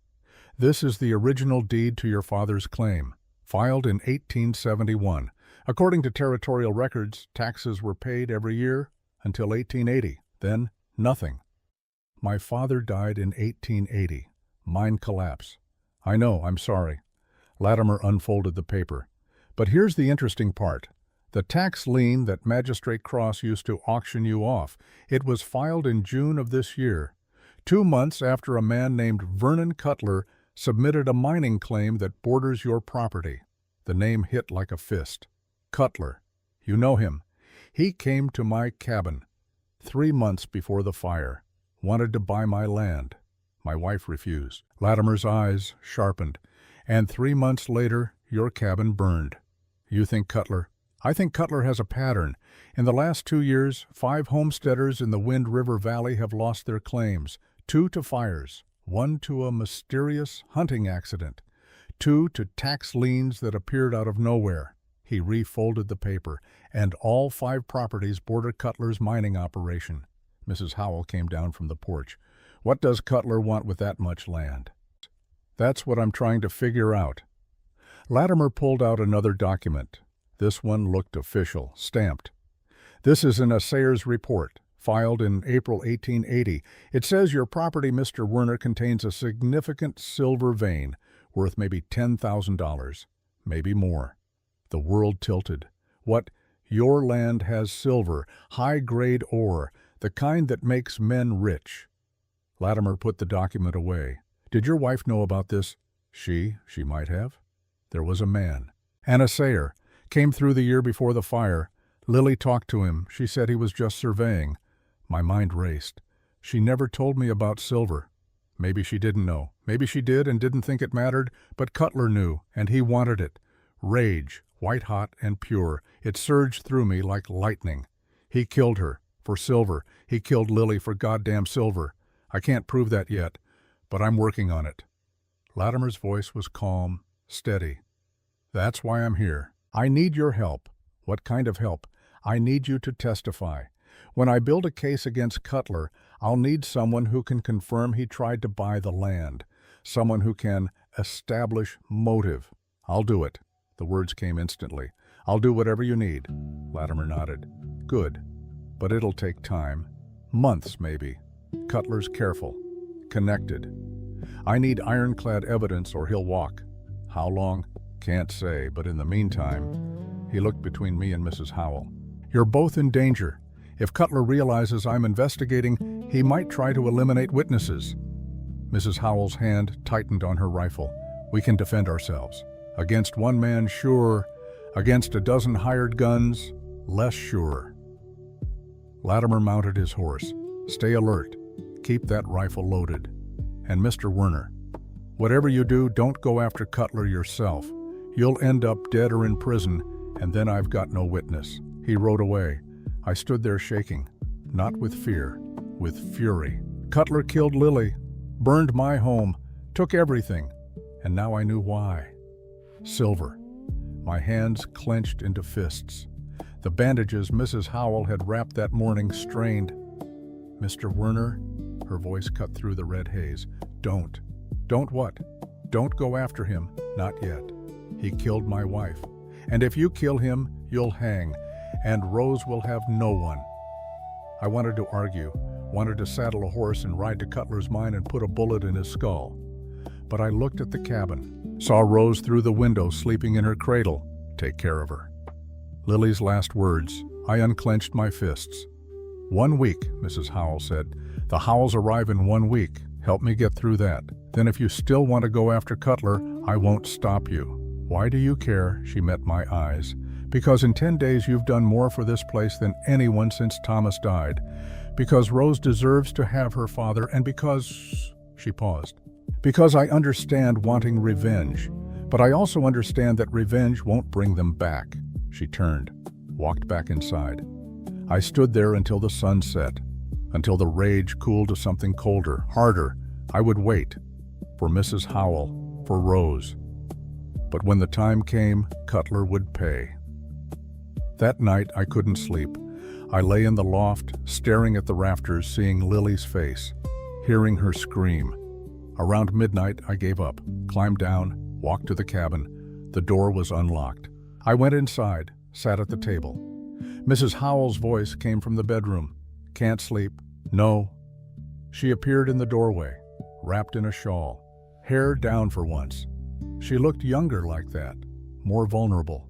This is the original deed to your father's claim, filed in 1871. According to territorial records, taxes were paid every year until 1880. Then, nothing. My father died in 1880. Mine collapse. I know, I'm sorry. Latimer unfolded the paper. But here's the interesting part. The tax lien that Magistrate Cross used to auction you off, it was filed in June of this year, 2 months after a man named Vernon Cutler submitted a mining claim that borders your property. The name hit like a fist. Cutler. You know him. He came to my cabin 3 months before the fire, wanted to buy my land. My wife refused. Latimer's eyes sharpened. And 3 months later, your cabin burned. You think Cutler? I think Cutler has a pattern. In the last 2 years, 5 homesteaders in the Wind River Valley have lost their claims. 2 to fires, 1 to a mysterious hunting accident, 2 to tax liens that appeared out of nowhere. He refolded the paper, and all 5 properties border Cutler's mining operation. Mrs. Howell came down from the porch. What does Cutler want with that much land? That's what I'm trying to figure out. Latimer pulled out another document. This one looked official, stamped. This is an assayer's report, filed in April 1880. It says your property, Mr. Werner, contains a significant silver vein, worth maybe $10,000, maybe more. The world tilted. What? Your land has silver, high-grade ore, the kind that makes men rich. Latimer put the document away. Did your wife know about this? She might have. There was a man, an assayer, came through the year before the fire. Lily talked to him. She said he was just surveying. My mind raced. She never told me about silver. Maybe she didn't know. Maybe she did and didn't think it mattered, but Cutler knew, and he wanted it. Rage, white-hot and pure. It surged through me like lightning. He killed her for silver. He killed Lily for goddamn silver. I can't prove that yet, but I'm working on it. Latimer's voice was calm, steady. That's why I'm here. I need your help. What kind of help? I need you to testify. When I build a case against Cutler, I'll need someone who can confirm he tried to buy the land, someone who can establish motive. I'll do it. The words came instantly. I'll do whatever you need. Latimer nodded. Good. But it'll take time. Months, maybe. Cutler's careful. Connected. I need ironclad evidence or he'll walk. How long? Can't say, but in the meantime, he looked between me and Mrs. Howell. You're both in danger. If Cutler realizes I'm investigating, he might try to eliminate witnesses. Mrs. Howell's hand tightened on her rifle. We can defend ourselves. Against one man, sure. Against a dozen hired guns, less sure. Latimer mounted his horse. Stay alert. Keep that rifle loaded. And Mr. Werner, whatever you do, don't go after Cutler yourself. You'll end up dead or in prison, and then I've got no witness. He rode away. I stood there shaking, not with fear, with fury. Cutler killed Lily, burned my home, took everything, and now I knew why. Silver. My hands clenched into fists. The bandages Mrs. Howell had wrapped that morning strained. Mr. Werner, her voice cut through the red haze. Don't. Don't what? Don't go after him. Not yet. He killed my wife. And if you kill him, you'll hang, and Rose will have no one. I wanted to argue, wanted to saddle a horse and ride to Cutler's mine and put a bullet in his skull. but I looked at the cabin, saw Rose through the window sleeping in her cradle. Take care of her. Lily's last words. I unclenched my fists. 1 week, Mrs. Howells said. The Howells arrive in 1 week. Help me get through that. Then if you still want to go after Cutler, I won't stop you. Why do you care? She met my eyes. Because in 10 days you've done more for this place than anyone since Thomas died. Because Rose deserves to have her father, and because... She paused. Because I understand wanting revenge, but I also understand that revenge won't bring them back. She turned, walked back inside. I stood there until the sun set, until the rage cooled to something colder, harder. I would wait for Mrs. Howell, for Rose. But when the time came, Cutler would pay. That night I couldn't sleep. I lay in the loft, staring at the rafters, seeing Lily's face, hearing her scream. Around midnight I gave up, climbed down, walked to the cabin. The door was unlocked. I went inside, sat at the table. Mrs. Howell's voice came from the bedroom. Can't sleep? No. She appeared in the doorway, wrapped in a shawl, hair down for once. She looked younger like that, more vulnerable.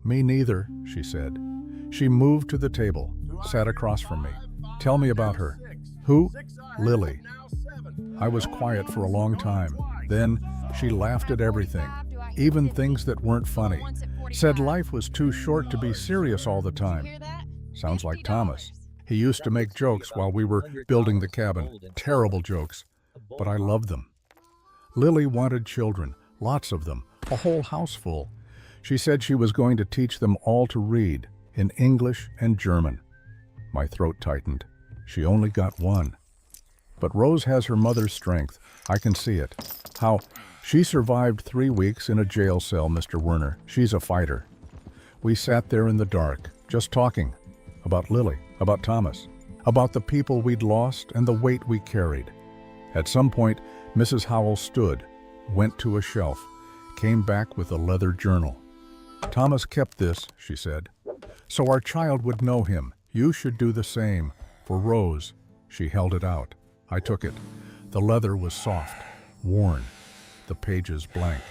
Me neither, she said. She moved to the table, sat across from me. Tell me about her. Who? Lily. I was quiet for a long time. Then she laughed at everything, even things that weren't funny. Said life was too short to be serious all the time. Sounds like Thomas. He used to make jokes while we were building the cabin. Terrible jokes, but I loved them. Lily wanted children, lots of them, a whole house full. She said she was going to teach them all to read, in English and German. My throat tightened. She only got one. But Rose has her mother's strength. I can see it. How she survived 3 weeks in a jail cell, Mr. Werner. She's a fighter. We sat there in the dark, just talking. About Lily, about Thomas, about the people we'd lost and the weight we carried. At some point, Mrs. Howell stood, went to a shelf, came back with a leather journal. Thomas kept this, she said, so our child would know him. You should do the same. For Rose. She held it out. I took it. The leather was soft, worn, the pages blank.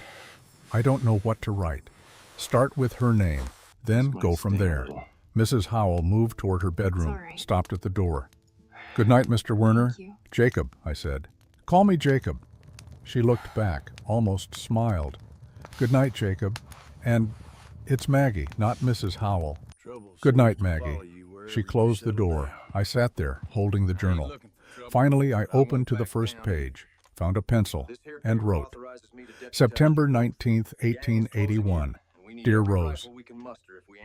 I don't know what to write. Start with her name, then go from there. Mrs. Howell moved toward her bedroom, stopped at the door. Good night, Mr. Werner. Jacob, I said. Call me Jacob. She looked back, almost smiled. Good night, Jacob. And it's Maggie, not Mrs. Howell. Good night, Maggie. She closed the door. I sat there, holding the journal. Finally, I opened to the first page, found a pencil, and wrote. September 19th, 1881. Dear Rose,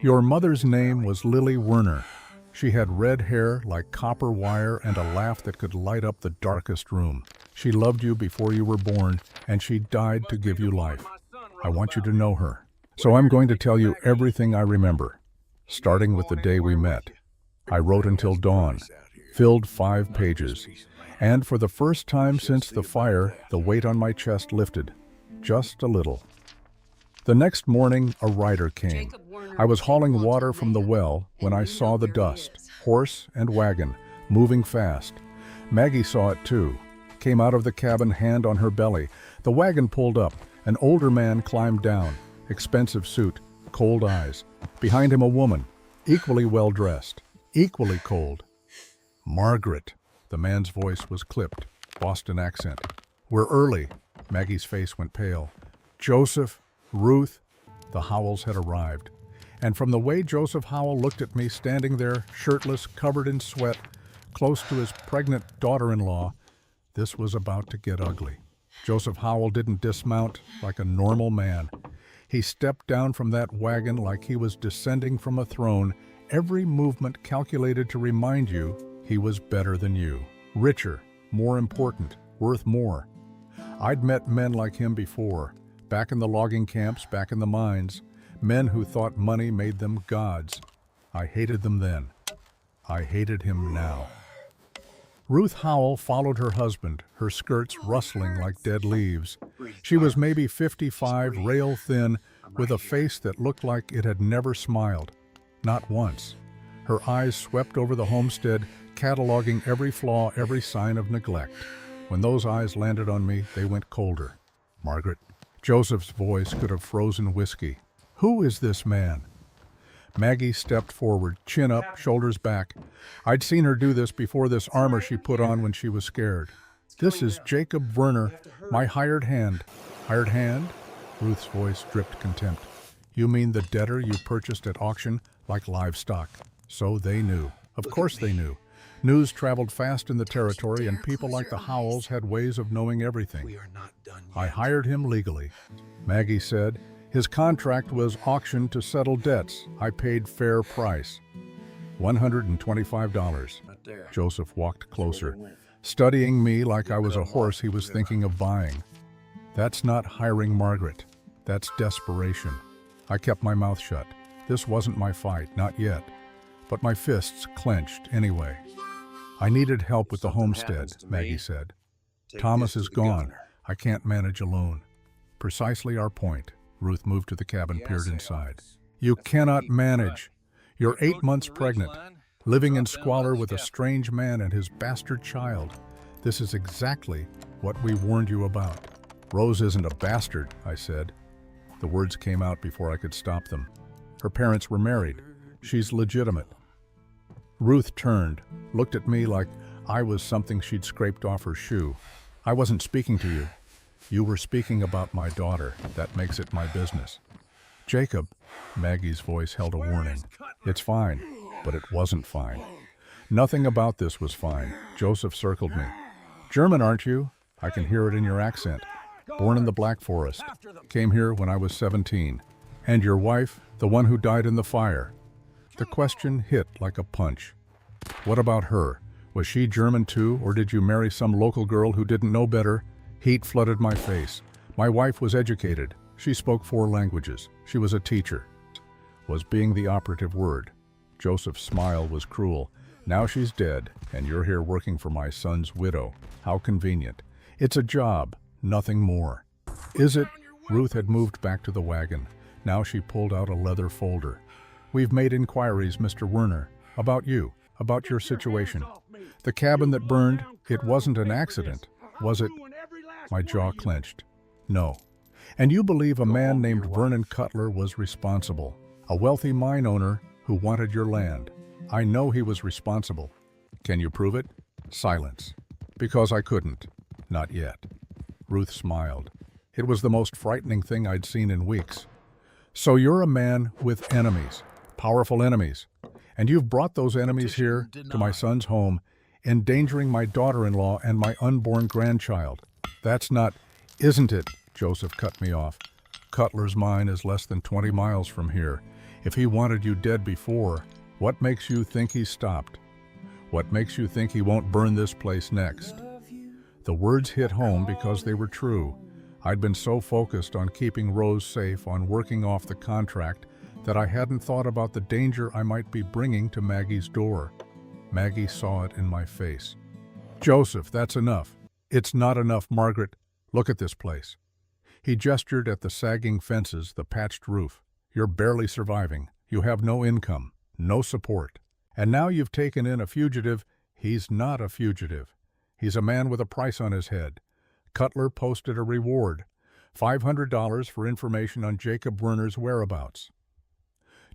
your mother's name was Lily Werner. She had red hair like copper wire and a laugh that could light up the darkest room. She loved you before you were born, and she died to give you life. I want you to know her. So I'm going to tell you everything I remember, starting with the day we met. I wrote until dawn, filled 5 pages, and for the first time since the fire, the weight on my chest lifted, just a little. The next morning, a rider came. I was hauling water from the well when I saw the dust, horse and wagon, moving fast. Maggie saw it too, came out of the cabin, hand on her belly. The wagon pulled up. An older man climbed down, expensive suit, cold eyes. Behind him a woman, equally well-dressed, equally cold. Margaret. The man's voice was clipped, Boston accent. We're early. Maggie's face went pale. Joseph, Ruth, the Howells had arrived. And from the way Joseph Howell looked at me standing there, shirtless, covered in sweat, close to his pregnant daughter-in-law, this was about to get ugly. Joseph Howell didn't dismount like a normal man. He stepped down from that wagon like he was descending from a throne, every movement calculated to remind you he was better than you, richer, more important, worth more. I'd met men like him before, back in the logging camps, back in the mines, men who thought money made them gods. I hated them then. I hated him now. Ruth Howell followed her husband, her skirts rustling like dead leaves. She was maybe 55, rail thin, with a face that looked like it had never smiled. Not once. Her eyes swept over the homestead, cataloging every flaw, every sign of neglect. When those eyes landed on me, they went colder. Margaret. Joseph's voice could have frozen whiskey. Who is this man? Maggie stepped forward, chin up, shoulders back. I'd seen her do this before this armor she put on when she was scared. This is Jacob Werner, my hired hand. Hired hand? Ruth's voice dripped contempt. You mean the debtor you purchased at auction like livestock? So they knew. Of course they knew. News traveled fast in the territory, and people like the Howells had ways of knowing everything. I hired him legally. Maggie said. His contract was auctioned to settle debts. I paid fair price. $125. Joseph walked closer, studying me like I was a horse he was thinking of buying. That's not hiring Margaret. That's desperation. I kept my mouth shut. This wasn't my fight, not yet. But my fists clenched anyway. I needed help with the homestead, Maggie said. Thomas is gone. I can't manage alone. Precisely our point. Ruth moved to the cabin, peered inside. You cannot manage. You're 8 months pregnant, living in squalor with a strange man and his bastard child. This is exactly what we warned you about. Rose isn't a bastard, I said. The words came out before I could stop them. Her parents were married. She's legitimate. Ruth turned, looked at me like I was something she'd scraped off her shoe. I wasn't speaking to you. You were speaking about my daughter. That makes it my business. Jacob, Maggie's voice held a warning. It's fine, but it wasn't fine. Nothing about this was fine. Joseph circled me. German, aren't you? I can hear it in your accent. Born in the Black Forest. Came here when I was 17. And your wife, the one who died in the fire? The question hit like a punch. What about her? Was she German too, or did you marry some local girl who didn't know better? Heat flooded my face. My wife was educated. She spoke 4 languages. She was a teacher. Was being the operative word. Joseph's smile was cruel. Now she's dead, and you're here working for my son's widow. How convenient. It's a job, nothing more. Is it? Ruth had moved back to the wagon. Now she pulled out a leather folder. We've made inquiries, Mr. Werner, about you, about your situation. The cabin that burned, it wasn't an accident, was it? My jaw clenched. No. And you believe a man named Vernon Cutler was responsible, a wealthy mine owner who wanted your land. I know he was responsible. Can you prove it? Silence. Because I couldn't. Not yet. Ruth smiled. It was the most frightening thing I'd seen in weeks. So you're a man with enemies, powerful enemies, and you've brought those enemies here to my son's home, endangering my daughter-in-law and my unborn grandchild. That's not, isn't it? Joseph cut me off. Cutler's mine is less than 20 miles from here. If he wanted you dead before, what makes you think he stopped? What makes you think he won't burn this place next? The words hit home because they were true. I'd been so focused on keeping Rose safe, on working off the contract, that I hadn't thought about the danger I might be bringing to Maggie's door. Maggie saw it in my face. Joseph, that's enough. It's not enough, Margaret. Look at this place. He gestured at the sagging fences, the patched roof. You're barely surviving. You have no income, no support. And now you've taken in a fugitive. He's not a fugitive. He's a man with a price on his head. Cutler posted a reward, $500 for information on Jacob Werner's whereabouts.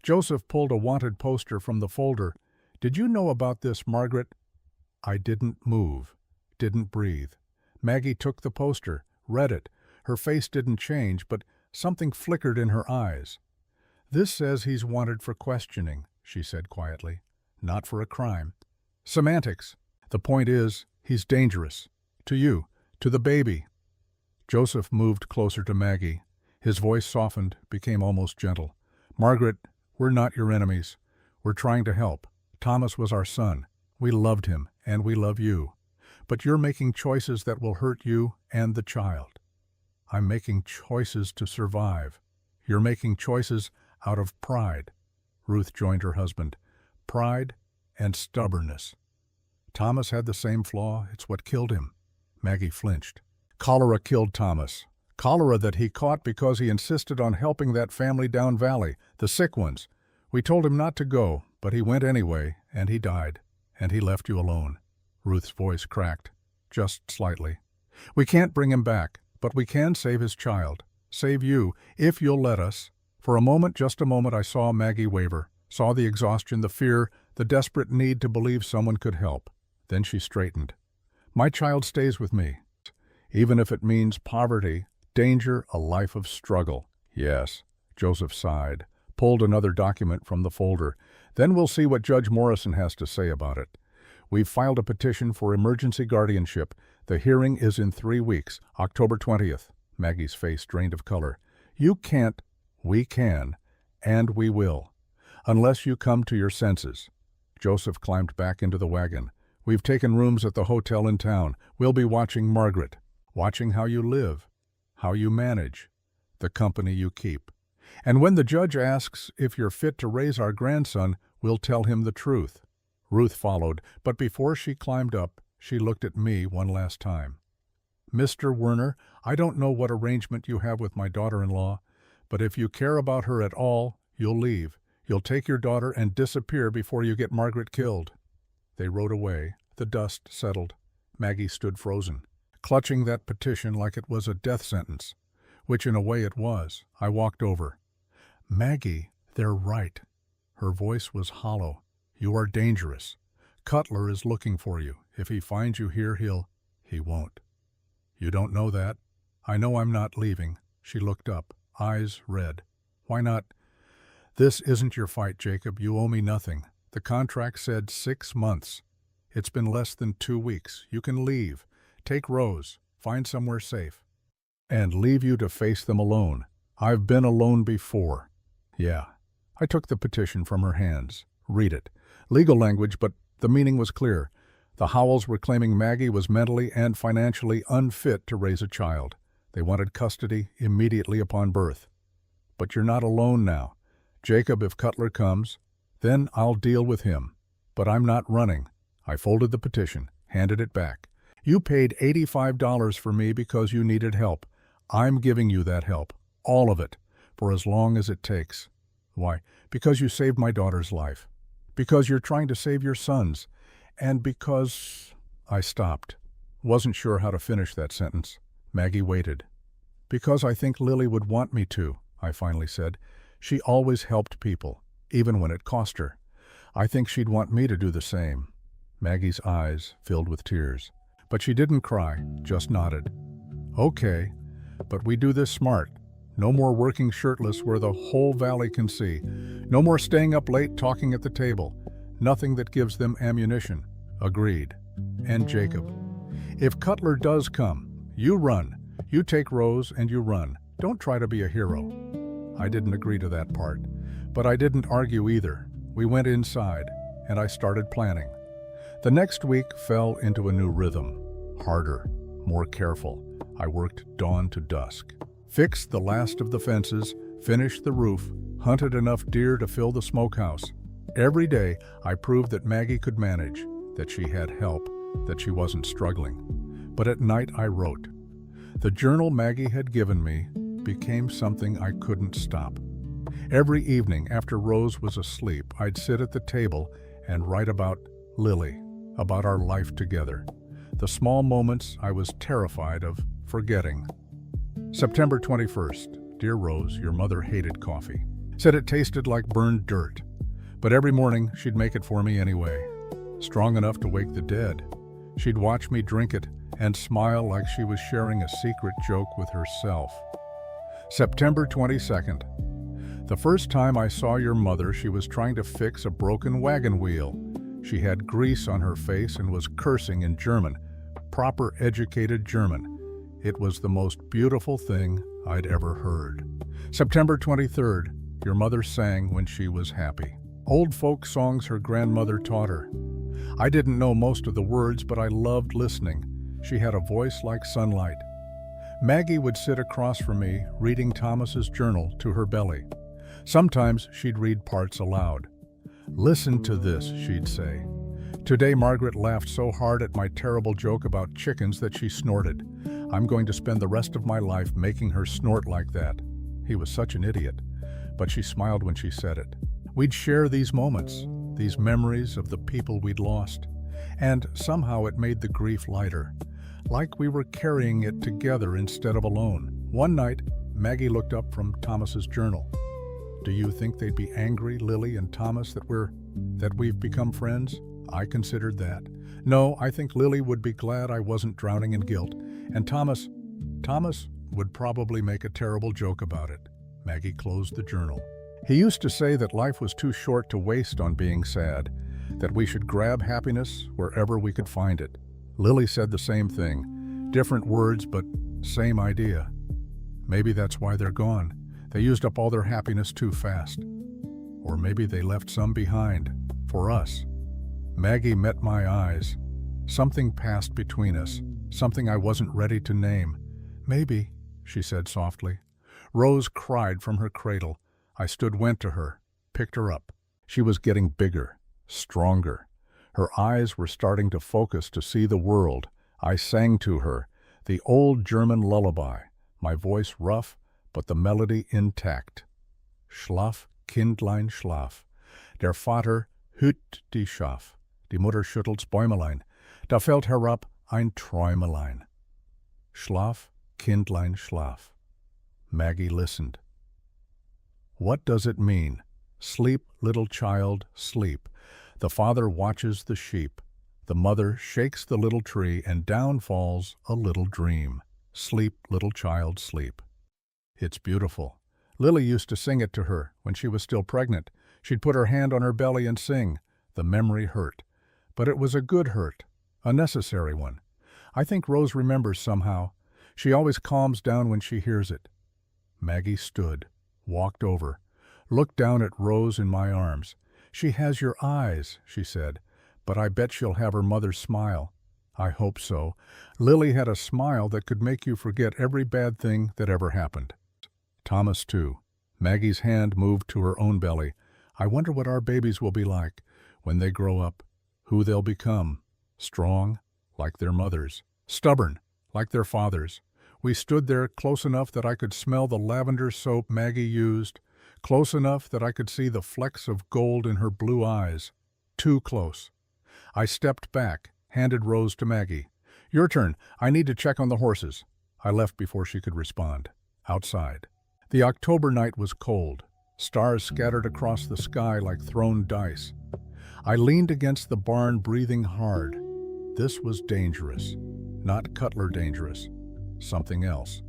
Joseph pulled a wanted poster from the folder. Did you know about this, Margaret? I didn't move, didn't breathe. Maggie took the poster, read it. Her face didn't change, but something flickered in her eyes. This says he's wanted for questioning, she said quietly, not for a crime. Semantics. The point is, he's dangerous. To you, to the baby. Joseph moved closer to Maggie. His voice softened, became almost gentle. Margaret, we're not your enemies. We're trying to help. Thomas was our son. We loved him, and we love you. But you're making choices that will hurt you and the child. I'm making choices to survive. You're making choices out of pride. Ruth joined her husband. Pride and stubbornness. Thomas had the same flaw. It's what killed him. Maggie flinched. Cholera killed Thomas. Cholera that he caught because he insisted on helping that family down valley, the sick ones. We told him not to go, but he went anyway, and he died. And he left you alone. Ruth's voice cracked, just slightly. We can't bring him back, But we can save his child. Save you, if you'll let us. For a moment, just a moment, I saw Maggie waver, saw the exhaustion, the fear, the desperate need to believe someone could help. Then she straightened. My child stays with me, even if it means poverty, danger, a life of struggle. Yes, Joseph sighed, pulled another document from the folder. Then we'll see what Judge Morrison has to say about it. We've filed a petition for emergency guardianship. The hearing is in 3 weeks, October 20th. Maggie's face drained of color. You can't. We can, and we will, unless you come to your senses. Joseph climbed back into the wagon. We've taken rooms at the hotel in town. We'll be watching Margaret, watching how you live, how you manage, the company you keep. And when the judge asks if you're fit to raise our grandson, we'll tell him the truth. Ruth followed, but before she climbed up, she looked at me one last time. Mr. Werner, I don't know what arrangement you have with my daughter-in-law, but if you care about her at all, you'll leave. You'll take your daughter and disappear before you get Margaret killed. They rode away. The dust settled. Maggie stood frozen, clutching that petition like it was a death sentence, which in a way it was. I walked over. Maggie, they're right. Her voice was hollow. You are dangerous. Cutler is looking for you. If he finds you here, he won't. You don't know that? I know I'm not leaving. She looked up, eyes red. Why not? This isn't your fight, Jacob. You owe me nothing. The contract said 6 months. It's been less than 2 weeks. You can leave. Take Rose. Find somewhere safe. And leave you to face them alone. I've been alone before. Yeah. I took the petition from her hands. Read it. Legal language, but the meaning was clear. The Howells were claiming Maggie was mentally and financially unfit to raise a child. They wanted custody immediately upon birth. But you're not alone now. Jacob, if Cutler comes, then I'll deal with him. But I'm not running. I folded the petition, handed it back. You paid $85 for me because you needed help. I'm giving you that help, all of it, for as long as it takes. Why? Because you saved my daughter's life. Because you're trying to save your son's. And because... I stopped. Wasn't sure how to finish that sentence. Maggie waited. Because I think Lily would want me to, I finally said. She always helped people, even when it cost her. I think she'd want me to do the same. Maggie's eyes filled with tears. But she didn't cry, just nodded. Okay, but we do this smart. No more working shirtless where the whole valley can see. No more staying up late talking at the table. Nothing that gives them ammunition. Agreed. And Jacob. If Cutler does come, you run. You take Rose and you run. Don't try to be a hero. I didn't agree to that part, but I didn't argue either. We went inside, and I started planning. The next week fell into a new rhythm. Harder, more careful. I worked dawn to dusk. Fixed the last of the fences, finished the roof, hunted enough deer to fill the smokehouse. Every day, I proved that Maggie could manage, that she had help, that she wasn't struggling. But at night I wrote. The journal Maggie had given me became something I couldn't stop. Every evening after Rose was asleep, I'd sit at the table and write about Lily, about our life together. The small moments I was terrified of forgetting. September 21st. Dear Rose, your mother hated coffee. Said it tasted like burned dirt. But every morning she'd make it for me anyway. Strong enough to wake the dead. She'd watch me drink it and smile like she was sharing a secret joke with herself. September 22nd. The first time I saw your mother, she was trying to fix a broken wagon wheel. She had grease on her face and was cursing in German, proper educated German. It was the most beautiful thing I'd ever heard. September 23rd. Your mother sang when she was happy. Old folk songs her grandmother taught her. I didn't know most of the words, but I loved listening. She had a voice like sunlight. Maggie would sit across from me, reading Thomas's journal to her belly. Sometimes she'd read parts aloud. Listen to this, she'd say. Today Margaret laughed so hard at my terrible joke about chickens that she snorted. I'm going to spend the rest of my life making her snort like that. He was such an idiot, but she smiled when she said it. We'd share these moments, these memories of the people we'd lost, and somehow it made the grief lighter. like we were carrying it together instead of alone. One night, Maggie looked up from Thomas's journal. Do you think they'd be angry, Lily and Thomas, that we've become friends? I considered that. No, I think Lily would be glad I wasn't drowning in guilt. And Thomas would probably make a terrible joke about it. Maggie closed the journal. He used to say that life was too short to waste on being sad, that we should grab happiness wherever we could find it. Lily said the same thing. Different words, but same idea. Maybe that's why they're gone. They used up all their happiness too fast. Or maybe they left some behind, for us. Maggie met my eyes. Something passed between us, something I wasn't ready to name. Maybe, she said softly. Rose cried from her cradle. I went to her, picked her up. She was getting bigger, stronger. Her eyes were starting to focus to see the world. I sang to her, the old German lullaby, my voice rough, but the melody intact. Schlaf, Kindlein, schlaf. Der Vater hüt die Schaf. Die Mutter schüttelt's Bäumelein. Da fällt herab ein Träumelein. Schlaf, Kindlein, schlaf. Maggie listened. What does it mean? Sleep, little child, sleep. The father watches the sheep. The mother shakes the little tree, and down falls a little dream. Sleep, little child, sleep. It's beautiful. Lily used to sing it to her when she was still pregnant. She'd put her hand on her belly and sing. The memory hurt. But it was a good hurt, a necessary one. I think Rose remembers somehow. She always calms down when she hears it. Maggie stood, walked over, looked down at Rose in my arms. She has your eyes, she said, but I bet she'll have her mother's smile. I hope so. Lily had a smile that could make you forget every bad thing that ever happened. Thomas, too. Maggie's hand moved to her own belly. I wonder what our babies will be like when they grow up, who they'll become. Strong, like their mothers. Stubborn, like their fathers. We stood there close enough that I could smell the lavender soap Maggie used, close enough that I could see the flecks of gold in her blue eyes. Too close. I stepped back, handed Rose to Maggie. Your turn. I need to check on the horses. I left before she could respond. Outside. The October night was cold. Stars scattered across the sky like thrown dice. I leaned against the barn, breathing hard. This was dangerous. Not Cutler dangerous. Something else.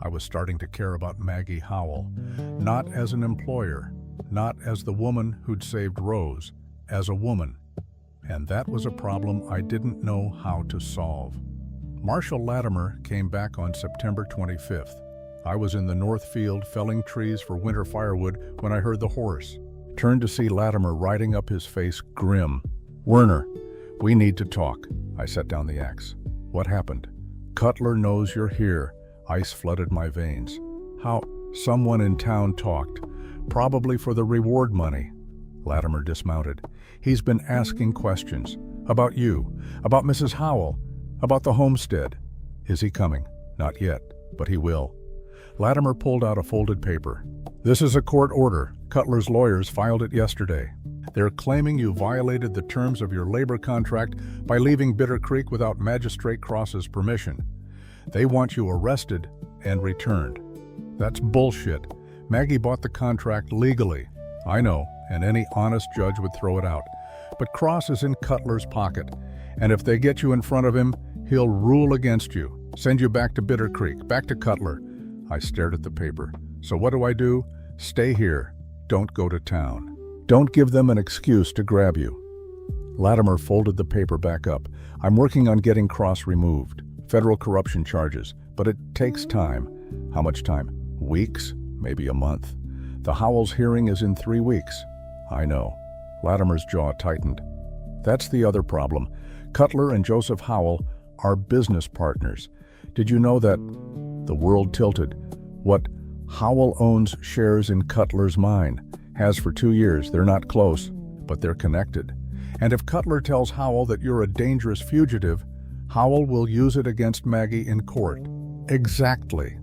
I was starting to care about Maggie Howell. Not as an employer. Not as the woman who'd saved Rose. As a woman. And that was a problem I didn't know how to solve. Marshal Latimer came back on September 25th. I was in the north field felling trees for winter firewood when I heard the horse. Turned to see Latimer riding up, his face grim. Werner, we need to talk. I set down the axe. What happened? Cutler knows you're here. Ice flooded my veins. How? Someone in town talked. Probably for the reward money. Latimer dismounted. He's been asking questions. About you. About Mrs. Howell. About the homestead. Is he coming? Not yet, but he will. Latimer pulled out a folded paper. This is a court order. Cutler's lawyers filed it yesterday. They're claiming you violated the terms of your labor contract by leaving Bitter Creek without Magistrate Cross's permission. They want you arrested and returned. That's bullshit. Maggie bought the contract legally. I know, and any honest judge would throw it out. But Cross is in Cutler's pocket, and if they get you in front of him, he'll rule against you, send you back to Bitter Creek, back to Cutler. I stared at the paper. So what do? Stay here. Don't go to town. Don't give them an excuse to grab you. Latimer folded the paper back up. I'm working on getting Cross removed. Federal corruption charges, but it takes time. How much time? Weeks? Maybe a month. The Howells hearing is in 3 weeks. I know. Latimer's jaw tightened. That's the other problem. Cutler and Joseph Howell are business partners. Did you know that? The world tilted. What? Howell owns shares in Cutler's mine. Has for 2 years. They're not close, but they're connected. And if Cutler tells Howell that you're a dangerous fugitive, Howell will use it against Maggie in court. Exactly.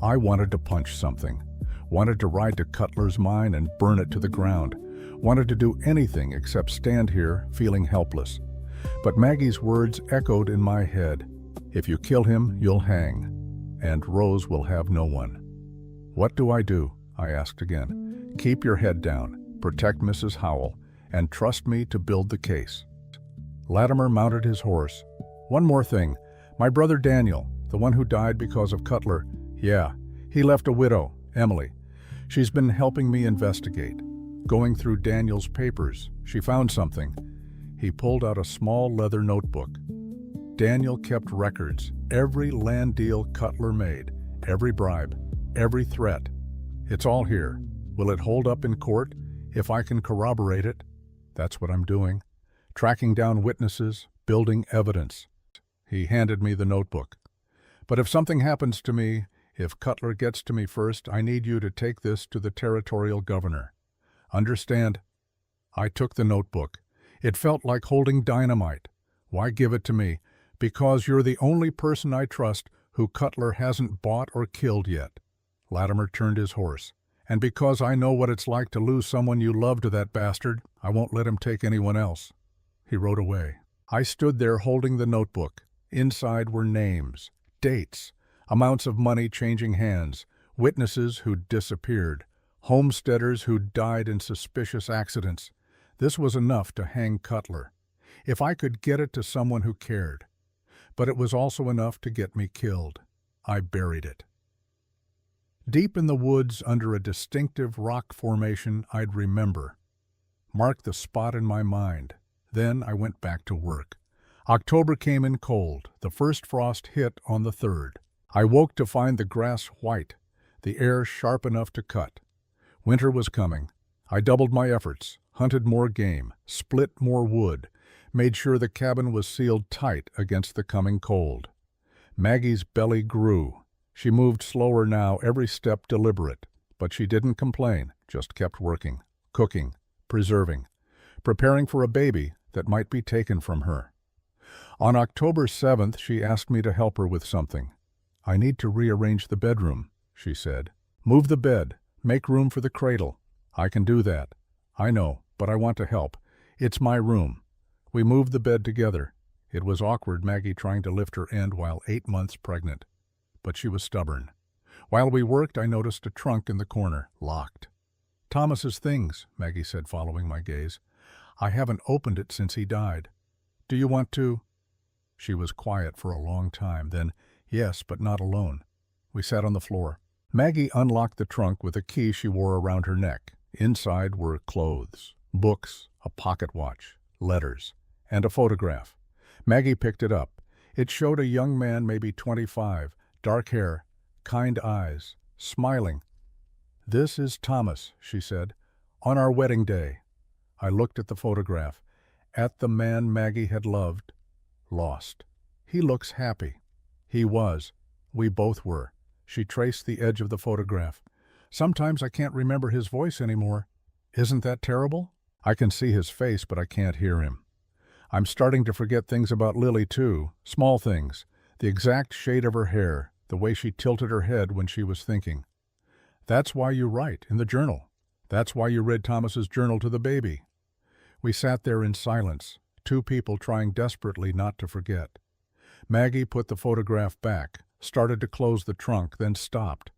I wanted to punch something. Wanted to ride to Cutler's mine and burn it to the ground. Wanted to do anything except stand here feeling helpless. But Maggie's words echoed in my head. If you kill him, you'll hang, and Rose will have no one. What do I do? I asked again. Keep your head down, protect Mrs. Howell, and trust me to build the case. Latimer mounted his horse. One more thing. My brother Daniel, the one who died because of Cutler, yeah, he left a widow, Emily. She's been helping me investigate. Going through Daniel's papers, she found something. He pulled out a small leather notebook. Daniel kept records, every land deal Cutler made, every bribe, every threat. It's all here. Will it hold up in court? If I can corroborate it? That's what I'm doing. Tracking down witnesses, building evidence. He handed me the notebook. But if something happens to me, if Cutler gets to me first, I need you to take this to the territorial governor. Understand? I took the notebook. It felt like holding dynamite. Why give it to me? Because you're the only person I trust who Cutler hasn't bought or killed yet. Latimer turned his horse. And because I know what it's like to lose someone you love to that bastard, I won't let him take anyone else. He rode away. I stood there holding the notebook. Inside were names, dates, amounts of money changing hands, witnesses who'd disappeared, homesteaders who'd died in suspicious accidents. This was enough to hang Cutler, if I could get it to someone who cared. But it was also enough to get me killed. I buried it. Deep in the woods under a distinctive rock formation I'd remember. Mark the spot in my mind. Then I went back to work. October came in cold. The first frost hit on the 3rd. I woke to find the grass white, the air sharp enough to cut. Winter was coming. I doubled my efforts, hunted more game, split more wood, made sure the cabin was sealed tight against the coming cold. Maggie's belly grew. She moved slower now, every step deliberate, but she didn't complain, just kept working, cooking, preserving, preparing for a baby that might be taken from her. On October 7th, she asked me to help her with something. I need to rearrange the bedroom, she said. Move the bed, make room for the cradle. I can do that. I know, but I want to help. It's my room. We moved the bed together. It was awkward, Maggie trying to lift her end while 8 months pregnant. But she was stubborn. While we worked, I noticed a trunk in the corner, locked. Thomas's things, Maggie said, following my gaze. I haven't opened it since he died. Do you want to? She was quiet for a long time, then, yes, but not alone. We sat on the floor. Maggie unlocked the trunk with a key she wore around her neck. Inside were clothes, books, a pocket watch, letters, and a photograph. Maggie picked it up. It showed a young man, maybe 25, dark hair, kind eyes, smiling. This is Thomas, she said, on our wedding day. I looked at the photograph, at the man Maggie had loved, lost. He looks happy. He was. We both were. She traced the edge of the photograph. Sometimes I can't remember his voice anymore. Isn't that terrible? I can see his face, but I can't hear him. I'm starting to forget things about Lily, too, small things. The exact shade of her hair, the way she tilted her head when she was thinking. That's why you write in the journal. That's why you read Thomas's journal to the baby. We sat there in silence, two people trying desperately not to forget. Maggie put the photograph back, started to close the trunk, then stopped.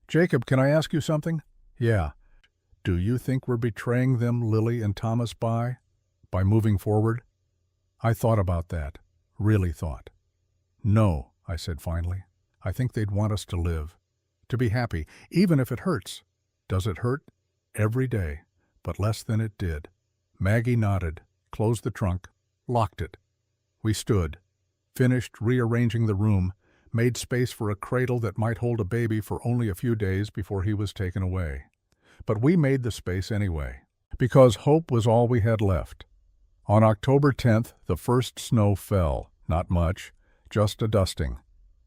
Jacob, can I ask you something? Yeah. Do you think we're betraying them, Lily and Thomas, by moving forward? I thought about that, really thought. No, I said finally. I think they'd want us to live, to be happy, even if it hurts. Does it hurt? Every day, but less than it did. Maggie nodded, closed the trunk, locked it. We stood, finished rearranging the room, made space for a cradle that might hold a baby for only a few days before he was taken away. But we made the space anyway, because hope was all we had left. On October 10th, the first snow fell, not much, just a dusting,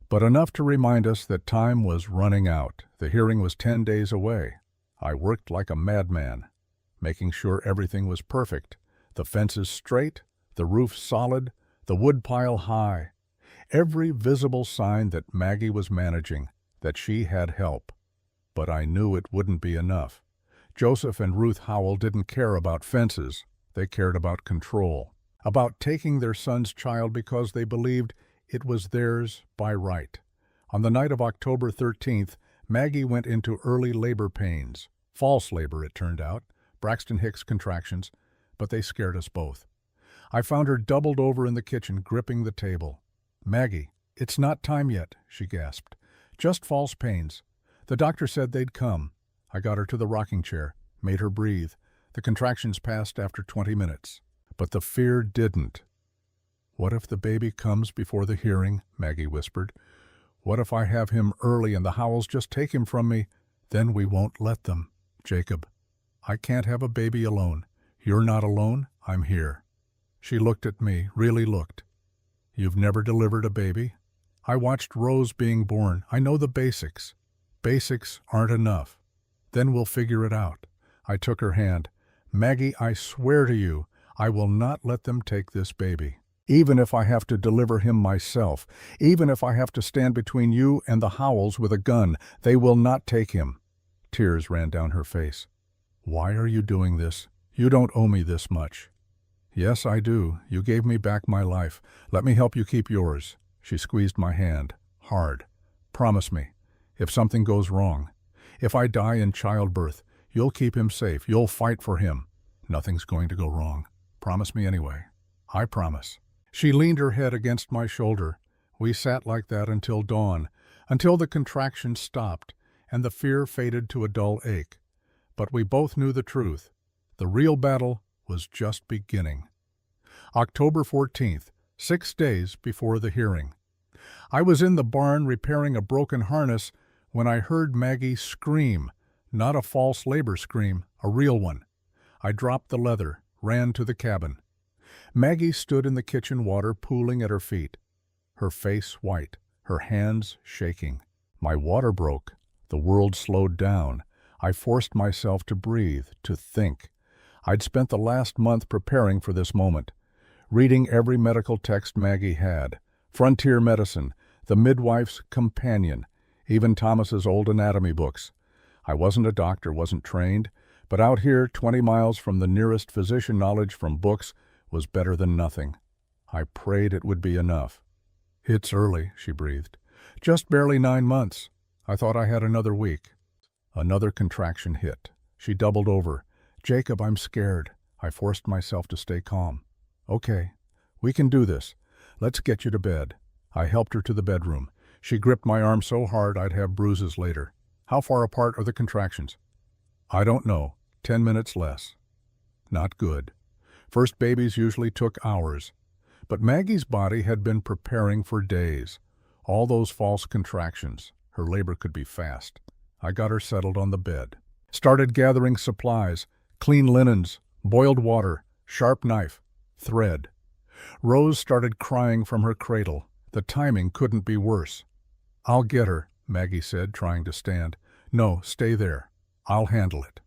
but enough to remind us that time was running out. The hearing was 10 days away. I worked like a madman, making sure everything was perfect, the fences straight, the roof solid, the woodpile high. Every visible sign that Maggie was managing, that she had help. But I knew it wouldn't be enough. Joseph and Ruth Howell didn't care about fences. They cared about control, about taking their son's child because they believed It was theirs by right. On the night of October 13th, Maggie went into early labor pains. False labor, it turned out. Braxton Hicks contractions, but they scared us both. I found her doubled over in the kitchen, gripping the table. "Maggie, it's not time yet," she gasped. "Just false pains. The doctor said they'd come." I got her to the rocking chair, made her breathe. The contractions passed after 20 minutes. But the fear didn't. "What if the baby comes before the hearing?" Maggie whispered. "What if I have him early and the Howells just take him from me? Then we won't let them. Jacob, I can't have a baby alone. You're not alone. I'm here." She looked at me, really looked. "You've never delivered a baby?" "I watched Rose being born. I know the basics." "Basics aren't enough." "Then we'll figure it out." I took her hand. "Maggie, I swear to you, I will not let them take this baby. Even if I have to deliver him myself, even if I have to stand between you and the Howells with a gun, they will not take him." Tears ran down her face. "Why are you doing this? You don't owe me this much." "Yes, I do. You gave me back my life. Let me help you keep yours." She squeezed my hand, hard. "Promise me, if something goes wrong, if I die in childbirth, you'll keep him safe. You'll fight for him." "Nothing's going to go wrong. Promise me anyway." "I promise." She leaned her head against my shoulder. We sat like that until dawn, until the contractions stopped and the fear faded to a dull ache. But we both knew the truth. The real battle was just beginning. October 14th, 6 days before the hearing. I was in the barn repairing a broken harness when I heard Maggie scream, not a false labor scream, a real one. I dropped the leather, ran to the cabin. Maggie stood in the kitchen water pooling at her feet, her face white, her hands shaking. My water broke. The world slowed down. I forced myself to breathe, to think. I'd spent the last month preparing for this moment, reading every medical text Maggie had, Frontier Medicine, The Midwife's Companion, even Thomas's old anatomy books. I wasn't a doctor, wasn't trained, but out here, 20 miles from the nearest physician, knowledge from books was better than nothing. I prayed it would be enough. "It's early," she breathed. "Just barely 9 months. I thought I had another week." Another contraction hit. She doubled over. "Jacob, I'm scared." I forced myself to stay calm. "Okay, we can do this. Let's get you to bed." I helped her to the bedroom. She gripped my arm so hard I'd have bruises later. "How far apart are the contractions?" "I don't know. 10 minutes less." Not good. First babies usually took hours. But Maggie's body had been preparing for days. All those false contractions. Her labor could be fast. I got her settled on the bed. Started gathering supplies, clean linens, boiled water, sharp knife, thread. Rose started crying from her cradle. The timing couldn't be worse. "I'll get her," Maggie said, trying to stand. "No, stay there. I'll handle it."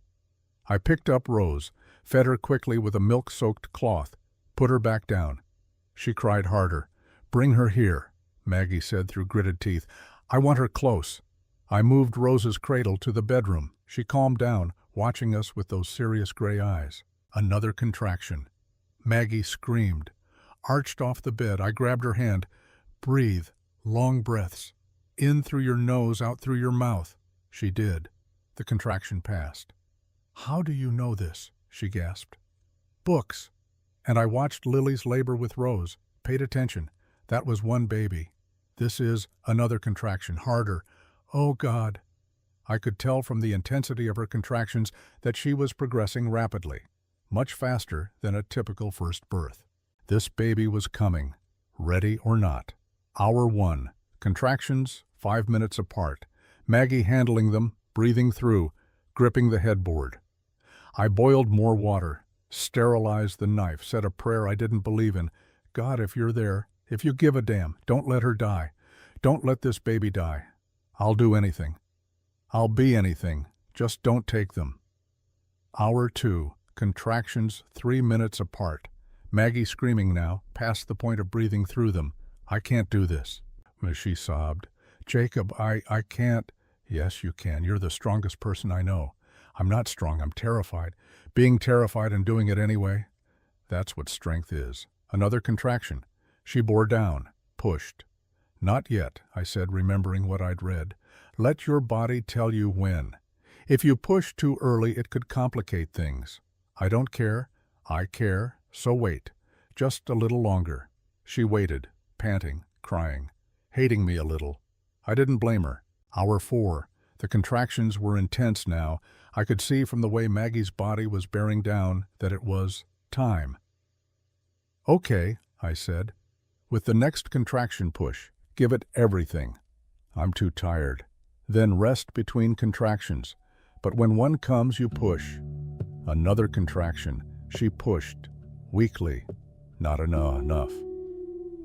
I picked up Rose, fed her quickly with a milk-soaked cloth, put her back down. She cried harder. "Bring her here," Maggie said through gritted teeth. "I want her close." I moved Rose's cradle to the bedroom. She calmed down, watching us with those serious gray eyes. Another contraction. Maggie screamed. Arched off the bed, I grabbed her hand. "Breathe. Long breaths. In through your nose, out through your mouth." She did. The contraction passed. "How do you know this?" she gasped. "Books." And I watched Lily's labor with Rose. Paid attention. That was one baby. This is another contraction, harder. Oh, God. I could tell from the intensity of her contractions that she was progressing rapidly, much faster than a typical first birth. This baby was coming, ready or not. Hour 1. Contractions, 5 minutes apart. Maggie handling them, breathing through, gripping the headboard. I boiled more water, sterilized the knife, said a prayer I didn't believe in. "God, if you're there, if you give a damn, don't let her die. Don't let this baby die. I'll do anything. I'll be anything. Just don't take them." Hour 2. Contractions 3 minutes apart. Maggie screaming now, past the point of breathing through them. "I can't do this," she sobbed. "Jacob, I can't." "Yes, you can. You're the strongest person I know." "I'm not strong. I'm terrified. Being terrified and doing it anyway. That's what strength is." Another contraction. She bore down, pushed. Not yet, I said, remembering what I'd read. Let your body tell you when. If you push too early, it could complicate things. I don't care. I care. So wait. Just a little longer. She waited, panting, crying, hating me a little. I didn't blame her. Hour 4. The contractions were intense now. I could see from the way Maggie's body was bearing down that it was time. Okay, I said. With the next contraction push, give it everything. I'm too tired. Then rest between contractions. But when one comes, you push. Another contraction. She pushed. Weakly. Not enough.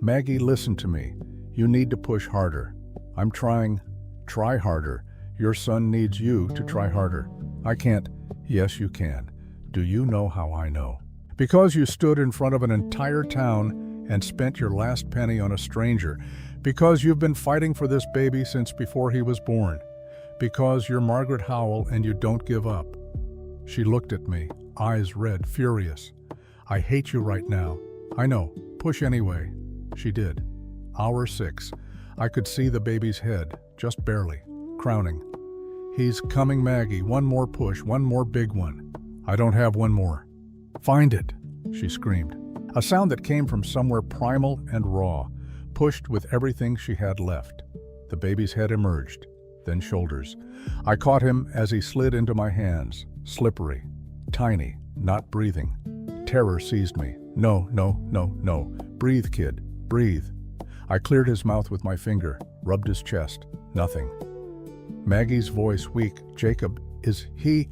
Maggie, listen to me. You need to push harder. I'm trying. Try harder. Your son needs you to try harder. I can't. Yes, you can. Do you know how I know? Because you stood in front of an entire town and spent your last penny on a stranger. Because you've been fighting for this baby since before he was born. Because you're Margaret Howell and you don't give up. She looked at me, eyes red, furious. I hate you right now. I know. Push anyway. She did. Hour 6. I could see the baby's head, just barely, crowning. He's coming, Maggie. One more push, one more big one. I don't have one more. Find it, she screamed. A sound that came from somewhere primal and raw, pushed with everything she had left. The baby's head emerged, then shoulders. I caught him as he slid into my hands, slippery, tiny, not breathing. Terror seized me. No. Breathe, kid, breathe. I cleared his mouth with my finger, rubbed his chest. Nothing. Maggie's voice weak. Jacob, is he?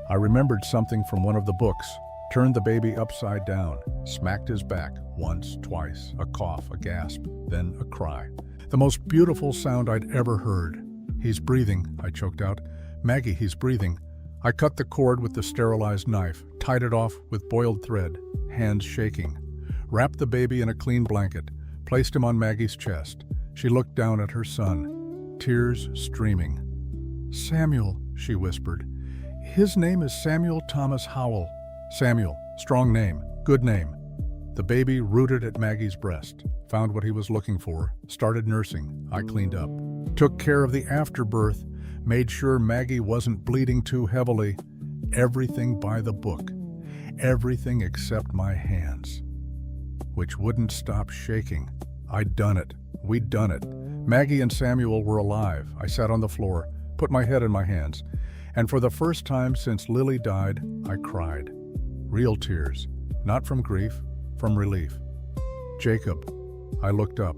I remembered something from one of the books. Turned the baby upside down, smacked his back once, twice, a cough, a gasp, then a cry. The most beautiful sound I'd ever heard. He's breathing, I choked out. Maggie, he's breathing. I cut the cord with the sterilized knife, tied it off with boiled thread, hands shaking. Wrapped the baby in a clean blanket, placed him on Maggie's chest. She looked down at her son, tears streaming. Samuel, she whispered. His name is Samuel Thomas Howell. Samuel, strong name, good name. The baby rooted at Maggie's breast, found what he was looking for, started nursing. I cleaned up, took care of the afterbirth, made sure Maggie wasn't bleeding too heavily. Everything by the book, everything except my hands, which wouldn't stop shaking. I'd done it. We'd done it. Maggie and Samuel were alive. I sat on the floor, put my head in my hands, and for the first time since Lily died, I cried. Real tears, not from grief, from relief. Jacob. I looked up.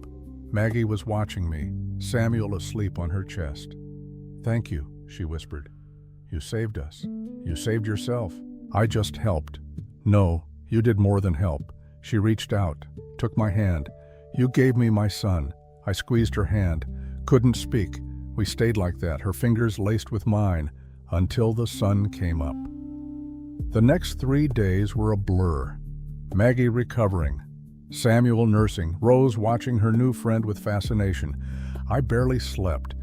Maggie was watching me, Samuel asleep on her chest. Thank you, she whispered. You saved us. You saved yourself. I just helped. No, you did more than help. She reached out, took my hand. You gave me my son. I squeezed her hand, couldn't speak. We stayed like that, her fingers laced with mine, until the sun came up. The next 3 days were a blur. Maggie recovering, Samuel nursing, Rose watching her new friend with fascination. I barely slept,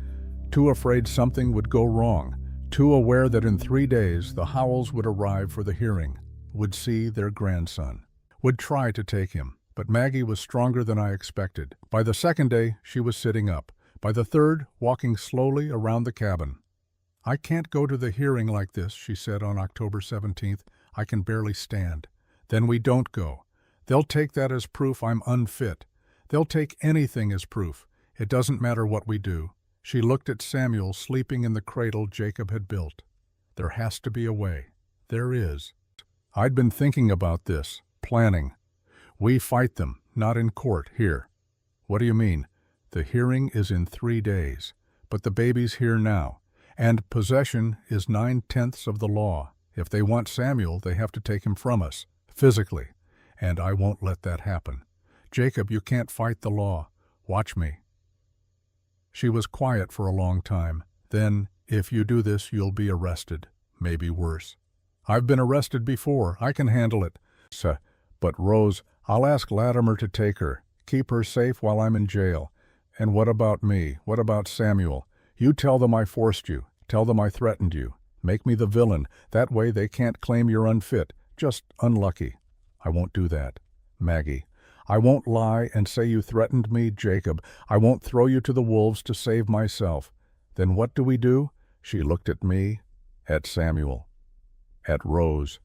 too afraid something would go wrong, too aware that in 3 days the Howells would arrive for the hearing, would see their grandson, would try to take him. But Maggie was stronger than I expected. By the 2nd day, she was sitting up. By the 3rd, walking slowly around the cabin. I can't go to the hearing like this, she said on October 17th. I can barely stand. Then we don't go. They'll take that as proof I'm unfit. They'll take anything as proof. It doesn't matter what we do. She looked at Samuel sleeping in the cradle Jacob had built. There has to be a way. There is. I'd been thinking about this, planning. We fight them, not in court, here. What do you mean? The hearing is in 3 days, but the baby's here now. And possession is 9/10 of the law. If they want Samuel, they have to take him from us, physically. And I won't let that happen. Jacob, you can't fight the law. Watch me. She was quiet for a long time. Then, if you do this, you'll be arrested. Maybe worse. I've been arrested before. I can handle it. But Rose, I'll ask Latimer to take her. Keep her safe while I'm in jail. And what about me? What about Samuel? You tell them I forced you. Tell them I threatened you. Make me the villain. That way they can't claim you're unfit. Just unlucky. I won't do that. Maggie, I won't lie and say you threatened me, Jacob. I won't throw you to the wolves to save myself. Then what do? She looked at me, at Samuel, at Rose.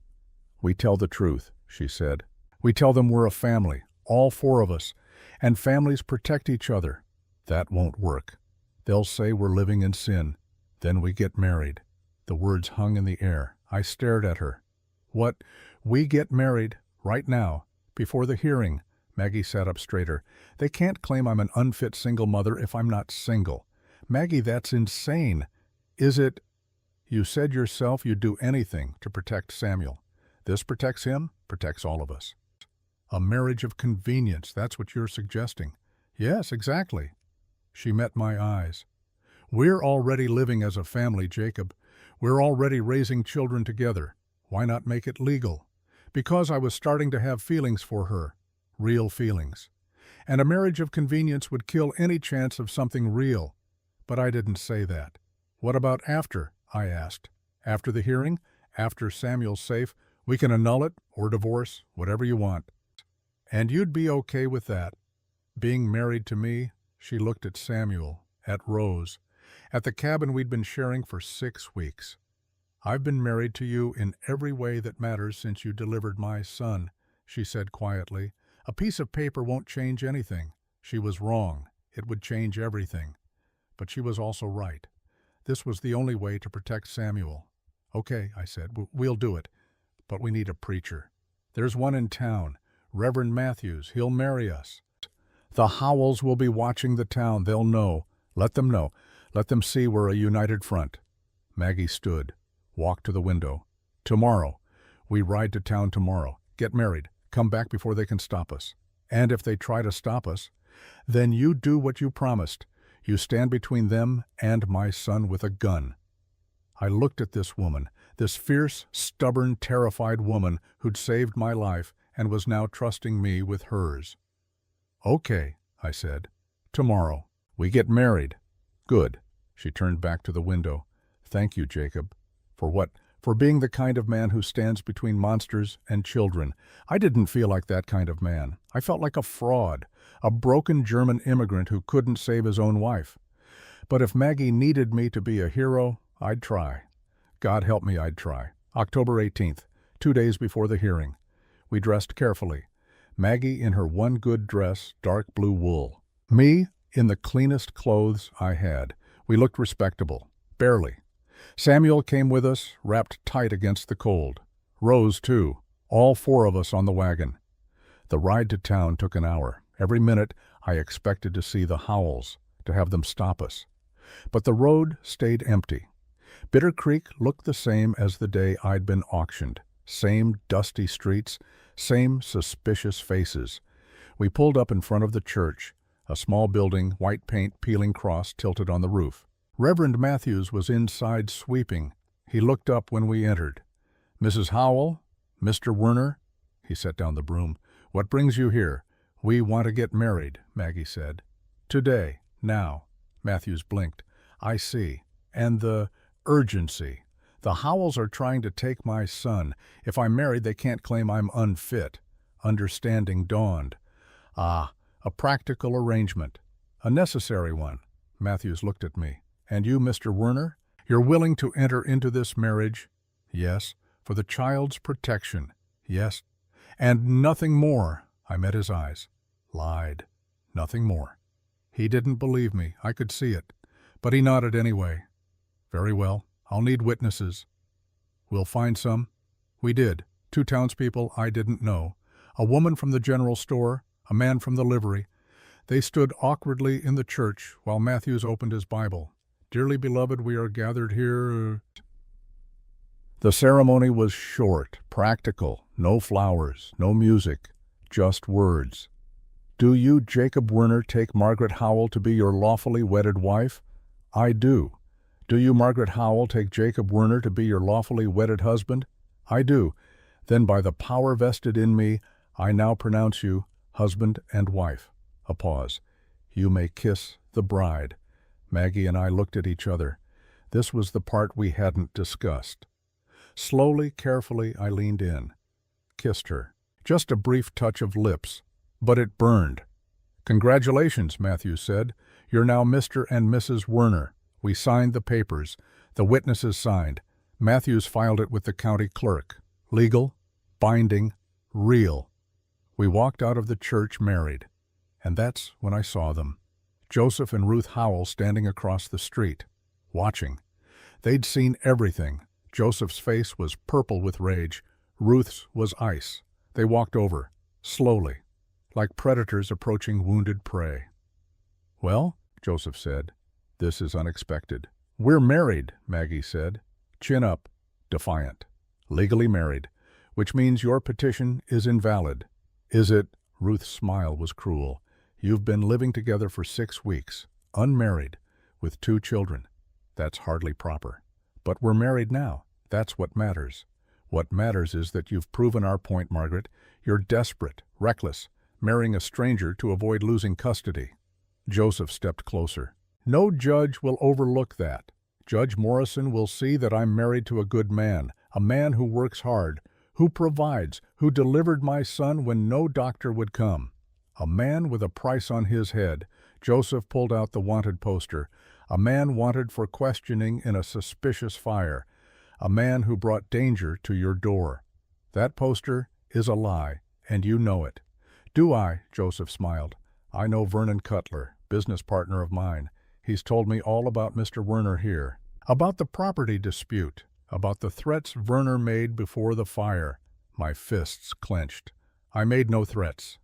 We tell the truth, she said. We tell them we're a family, all four of us, and families protect each other. That won't work. They'll say we're living in sin. Then we get married. The words hung in the air. I stared at her. What? We get married, right now, before the hearing. Maggie sat up straighter. They can't claim I'm an unfit single mother if I'm not single. Maggie, that's insane. Is it? You said yourself you'd do anything to protect Samuel. This protects him, protects all of us. A marriage of convenience, that's what you're suggesting. Yes, exactly. She met my eyes. We're already living as a family, Jacob. We're already raising children together. Why not make it legal? Because I was starting to have feelings for her. Real feelings. And a marriage of convenience would kill any chance of something real. But I didn't say that. What about after? I asked. After the hearing? After Samuel's safe? We can annul it or divorce, whatever you want. And you'd be okay with that? Being married to me? She looked at Samuel, at Rose, at the cabin we'd been sharing for 6 weeks. I've been married to you in every way that matters since you delivered my son, she said quietly. A piece of paper won't change anything. She was wrong. It would change everything. But she was also right. This was the only way to protect Samuel. Okay, I said, we'll do it. But we need a preacher. There's one in town, Reverend Matthews. He'll marry us. The Howells will be watching the town. They'll know. Let them know. Let them see we're a united front. Maggie stood, walked to the window. Tomorrow. We ride to town tomorrow. Get married. Come back before they can stop us. And if they try to stop us, then you do what you promised. You stand between them and my son with a gun. I looked at this woman, this fierce, stubborn, terrified woman who'd saved my life and was now trusting me with hers. Okay, I said. Tomorrow. We get married. Good. She turned back to the window. Thank you, Jacob. For what? For being the kind of man who stands between monsters and children. I didn't feel like that kind of man. I felt like a fraud, a broken German immigrant who couldn't save his own wife. But if Maggie needed me to be a hero, I'd try. God help me, I'd try. October 18th, 2 days before the hearing. We dressed carefully. Maggie in her one good dress, dark blue wool. Me in the cleanest clothes I had. We looked respectable. Barely. Samuel came with us, wrapped tight against the cold. Rose, too. All four of us on the wagon. The ride to town took an hour. Every minute I expected to see the Howells, to have them stop us. But the road stayed empty. Bitter Creek looked the same as the day I'd been auctioned. Same dusty streets, same suspicious faces. We pulled up in front of the church, a small building, white paint peeling cross tilted on the roof. Reverend Matthews was inside sweeping. He looked up when we entered. Mrs. Howell? Mr. Werner? He set down the broom. What brings you here? We want to get married, Maggie said. Today, now. Matthews blinked. I see. And the urgency. The Howells are trying to take my son. If I'm married, they can't claim I'm unfit. Understanding dawned. Ah, a practical arrangement. A necessary one. Matthews looked at me. And you, Mr. Werner? You're willing to enter into this marriage? Yes. For the child's protection? Yes. And nothing more. I met his eyes. Lied. Nothing more. He didn't believe me. I could see it. But he nodded anyway. Very well. I'll need witnesses. We'll find some. We did. 2 townspeople I didn't know. A woman from the general store, a man from the livery. They stood awkwardly in the church while Matthews opened his Bible. Dearly beloved, we are gathered here. The ceremony was short, practical, no flowers, no music, just words. Do you, Jacob Werner, take Margaret Howell to be your lawfully wedded wife? I do. Do you, Margaret Howell, take Jacob Werner to be your lawfully wedded husband? I do. Then by the power vested in me, I now pronounce you husband and wife. A pause. You may kiss the bride. Maggie and I looked at each other. This was the part we hadn't discussed. Slowly, carefully, I leaned in. Kissed her. Just a brief touch of lips. But it burned. "Congratulations," Matthew said. "You're now Mr. and Mrs. Werner." We signed the papers. The witnesses signed. Matthews filed it with the county clerk. Legal, binding, real. We walked out of the church married. And that's when I saw them. Joseph and Ruth Howells standing across the street, watching. They'd seen everything. Joseph's face was purple with rage. Ruth's was ice. They walked over, slowly, like predators approaching wounded prey. "Well," Joseph said, "this is unexpected." "We're married," Maggie said, chin up, defiant. "Legally married, which means your petition is invalid." "Is it?" Ruth's smile was cruel. "You've been living together for 6 weeks, unmarried, with 2 children. That's hardly proper. But we're married now. That's what matters. What matters is that you've proven our point, Margaret. You're desperate, reckless, marrying a stranger to avoid losing custody." Joseph stepped closer. "No judge will overlook that. Judge Morrison will see that I'm married to a good man, a man who works hard, who provides, who delivered my son when no doctor would come. A man with a price on his head." Joseph pulled out the wanted poster. "A man wanted for questioning in a suspicious fire. A man who brought danger to your door. That poster is a lie, and you know it." "Do I?" Joseph smiled. "I know Vernon Cutler, business partner of mine. He's told me all about Mr. Werner here. About the property dispute. About the threats Werner made before the fire." My fists clenched. "I made no threats.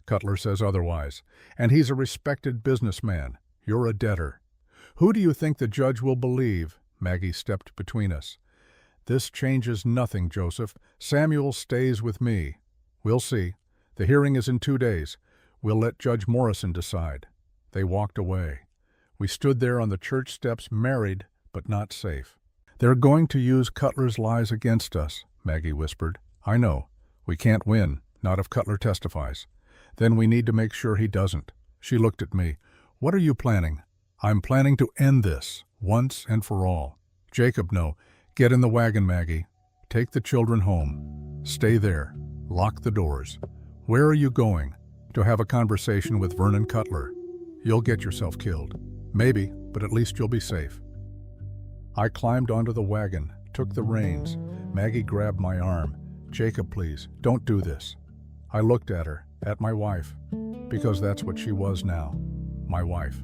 Cutler says otherwise. And he's a respected businessman. You're a debtor." "Who do you think the judge will believe?" Maggie stepped between us. "This changes nothing, Joseph. Samuel stays with me. We'll see. The hearing is in 2 days. We'll let Judge Morrison decide." They walked away. We stood there on the church steps, married, but not safe. "They're going to use Cutler's lies against us," Maggie whispered. "I know. We can't win, not if Cutler testifies. Then we need to make sure he doesn't." She looked at me. "What are you planning?" "I'm planning to end this, once and for all." "Jacob, no. Get in the wagon, Maggie. Take the children home. Stay there. Lock the doors." "Where are you going?" "To have a conversation with Vernon Cutler." "You'll get yourself killed." "Maybe, but at least you'll be safe." I climbed onto the wagon, took the reins. Maggie grabbed my arm. "Jacob, please, don't do this." I looked at her, at my wife, because that's what she was now, my wife.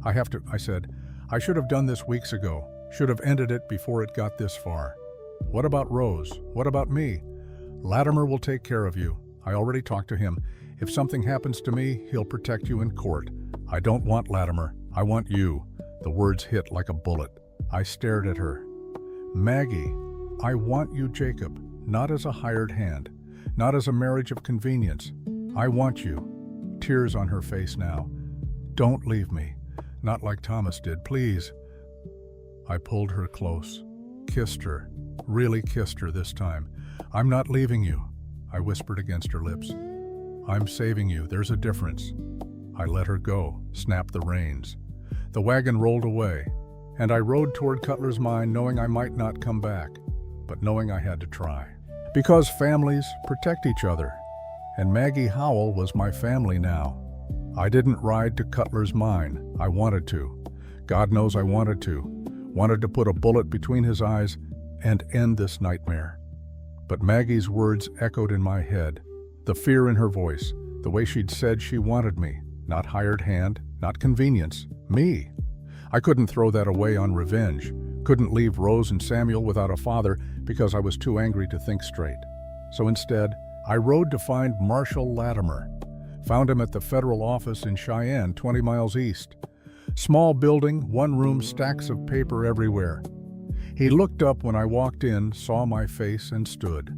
I said, "I should have done this weeks ago, should have ended it before it got this far." "What about Rose? What about me?" "Latimer will take care of you. I already talked to him. If something happens to me, he'll protect you in court." "I don't want Latimer. I want you." The words hit like a bullet. I stared at her. "Maggie, I want you, Jacob, not as a hired hand, not as a marriage of convenience. I want you." Tears on her face now. "Don't leave me. Not like Thomas did, please." I pulled her close, kissed her, really kissed her this time. "I'm not leaving you," I whispered against her lips. "I'm saving you. There's a difference." I let her go, snapped the reins. The wagon rolled away, and I rode toward Cutler's mine knowing I might not come back, but knowing I had to try. Because families protect each other, and Maggie Howell was my family now. I didn't ride to Cutler's mine. I wanted to. God knows I wanted to put a bullet between his eyes and end this nightmare. But Maggie's words echoed in my head, the fear in her voice, the way she'd said she wanted me, not hired hand, not convenience, me. I couldn't throw that away on revenge, couldn't leave Rose and Samuel without a father because I was too angry to think straight. So instead, I rode to find Marshal Latimer. Found him at the federal office in Cheyenne, 20 miles east. Small building, 1 room, stacks of paper everywhere. He looked up when I walked in, saw my face, and stood.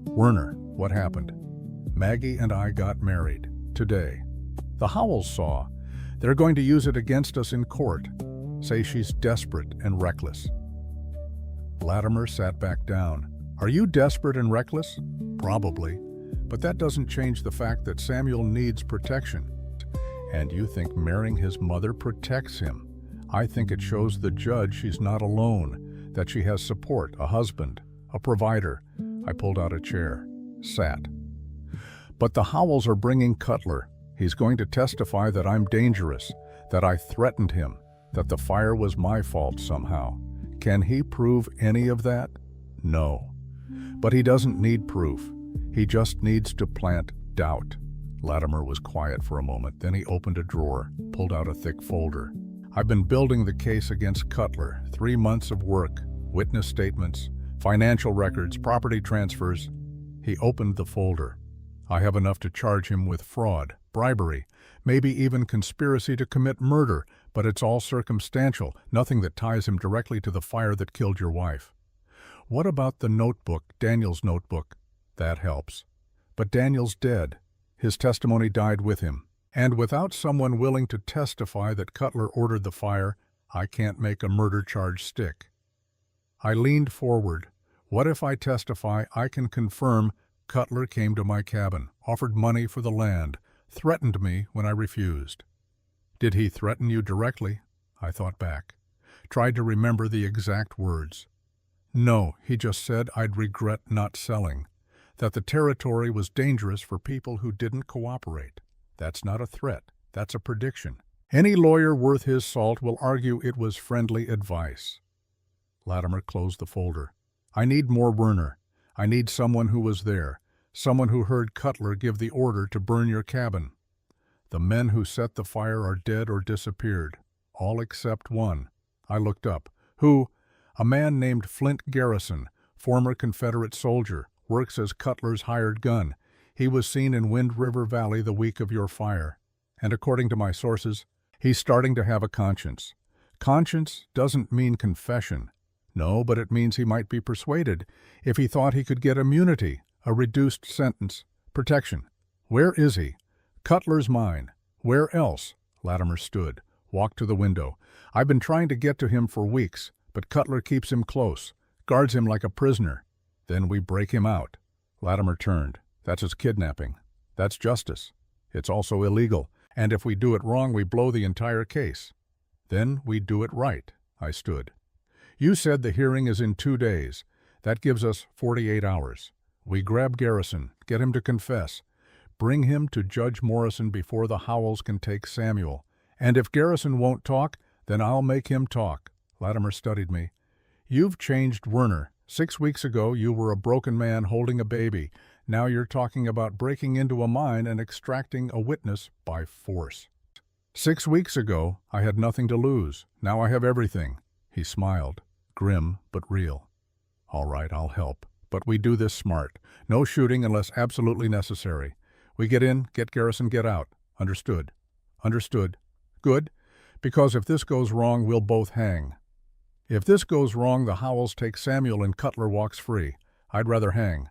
"Werner, what happened?" "Maggie and I got married. Today." "The Howells saw. They're going to use it against us in court. Say she's desperate and reckless." Latimer sat back down. "Are you desperate and reckless?" "Probably. But that doesn't change the fact that Samuel needs protection." "And you think marrying his mother protects him?" "I think it shows the judge she's not alone, that she has support, a husband, a provider." I pulled out a chair, sat. But the Howells are bringing Cutler. He's going to testify that I'm dangerous, that I threatened him, that the fire was my fault somehow. Can he prove any of that? No. But he doesn't need proof. He just needs to plant doubt. Latimer was quiet for a moment, then he opened a drawer, pulled out a thick folder. I've been building the case against Cutler. 3 months of work, witness statements, financial records, property transfers. He opened the folder. I have enough to charge him with fraud, bribery, maybe even conspiracy to commit murder, but it's all circumstantial, nothing that ties him directly to the fire that killed your wife. What about the notebook, Daniel's notebook? That helps. But Daniel's dead. His testimony died with him. And without someone willing to testify that Cutler ordered the fire, I can't make a murder charge stick. I leaned forward. What if I testify I can confirm Cutler came to my cabin, offered money for the land, threatened me when I refused? Did he threaten you directly? I thought back. Tried to remember the exact words. No, he just said I'd regret not selling, that the territory was dangerous for people who didn't cooperate. That's not a threat, that's a prediction. Any lawyer worth his salt will argue it was friendly advice. Latimer closed the folder. I need more Werner. I need someone who was there, someone who heard Cutler give the order to burn your cabin. The men who set the fire are dead or disappeared, all except one. I looked up. Who? A man named Flint Garrison, former Confederate soldier, works as Cutler's hired gun. He was seen in Wind River Valley the week of your fire. And according to my sources, he's starting to have a conscience. Conscience doesn't mean confession. No, but it means he might be persuaded if he thought he could get immunity, a reduced sentence, protection. Where is he? Cutler's mine. Where else? Latimer stood, walked to the window. I've been trying to get to him for weeks, but Cutler keeps him close, guards him like a prisoner. Then we break him out. Latimer turned. That's his kidnapping. That's justice. It's also illegal, and if we do it wrong, we blow the entire case. Then we do it right. I stood. You said the hearing is in 2 days. That gives us 48 hours. We grab Garrison, get him to confess, bring him to Judge Morrison before the Howells can take Samuel. And if Garrison won't talk, then I'll make him talk. Latimer studied me. You've changed, Werner. 6 weeks ago, you were a broken man holding a baby. Now you're talking about breaking into a mine and extracting a witness by force. 6 weeks ago, I had nothing to lose. Now I have everything. He smiled, grim but real. All right, I'll help. But we do this smart. No shooting unless absolutely necessary. We get in, get Garrison, get out. Understood. Understood. Good. Because if this goes wrong, we'll both hang. If this goes wrong, the Howells take Samuel and Cutler walks free. I'd rather hang.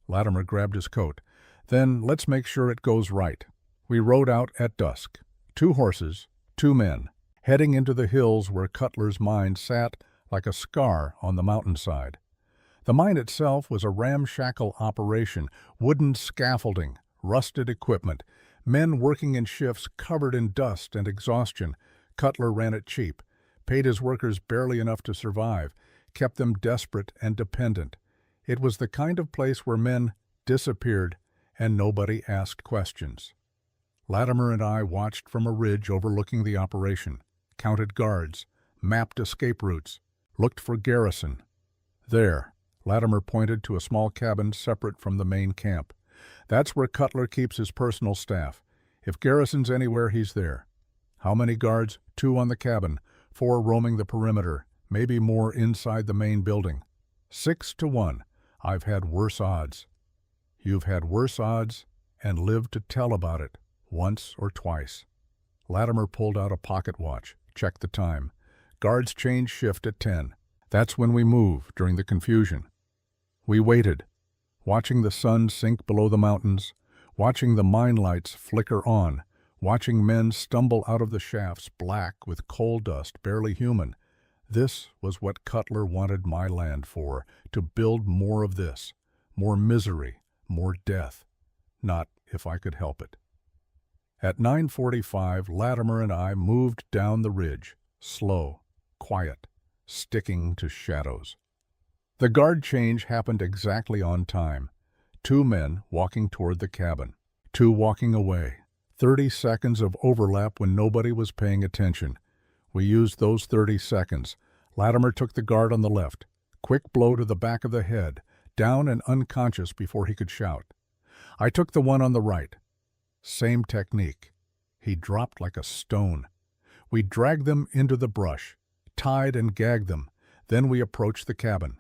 Latimer grabbed his coat. Then let's make sure it goes right. We rode out at dusk. 2 horses, 2 men, heading into the hills where Cutler's mine sat like a scar on the mountainside. The mine itself was a ramshackle operation, wooden scaffolding, rusted equipment, men working in shifts covered in dust and exhaustion. Cutler ran it cheap, paid his workers barely enough to survive, kept them desperate and dependent. It was the kind of place where men disappeared and nobody asked questions. Latimer and I watched from a ridge overlooking the operation, counted guards, mapped escape routes, looked for Garrison. There, Latimer pointed to a small cabin separate from the main camp. That's where Cutler keeps his personal staff. If Garrison's anywhere, he's there. How many guards? 2 on the cabin, 4 roaming the perimeter, maybe more inside the main building. 6 to 1. I've had worse odds. You've had worse odds and lived to tell about it, once or twice. Latimer pulled out a pocket watch, checked the time. Guards change shift at 10. That's when we move, during the confusion. We waited, watching the sun sink below the mountains, watching the mine lights flicker on, watching men stumble out of the shafts black with coal dust, barely human. This was what Cutler wanted my land for, to build more of this, more misery, more death. Not if I could help it. At 9:45, Latimer and I moved down the ridge, slow, quiet, sticking to shadows. The guard change happened exactly on time. 2 men walking toward the cabin. 2 walking away. 30 seconds of overlap when nobody was paying attention. We used those 30 seconds. Latimer took the guard on the left. Quick blow to the back of the head, down and unconscious before he could shout. I took the one on the right. Same technique. He dropped like a stone. We dragged them into the brush, tied and gagged them. Then we approached the cabin.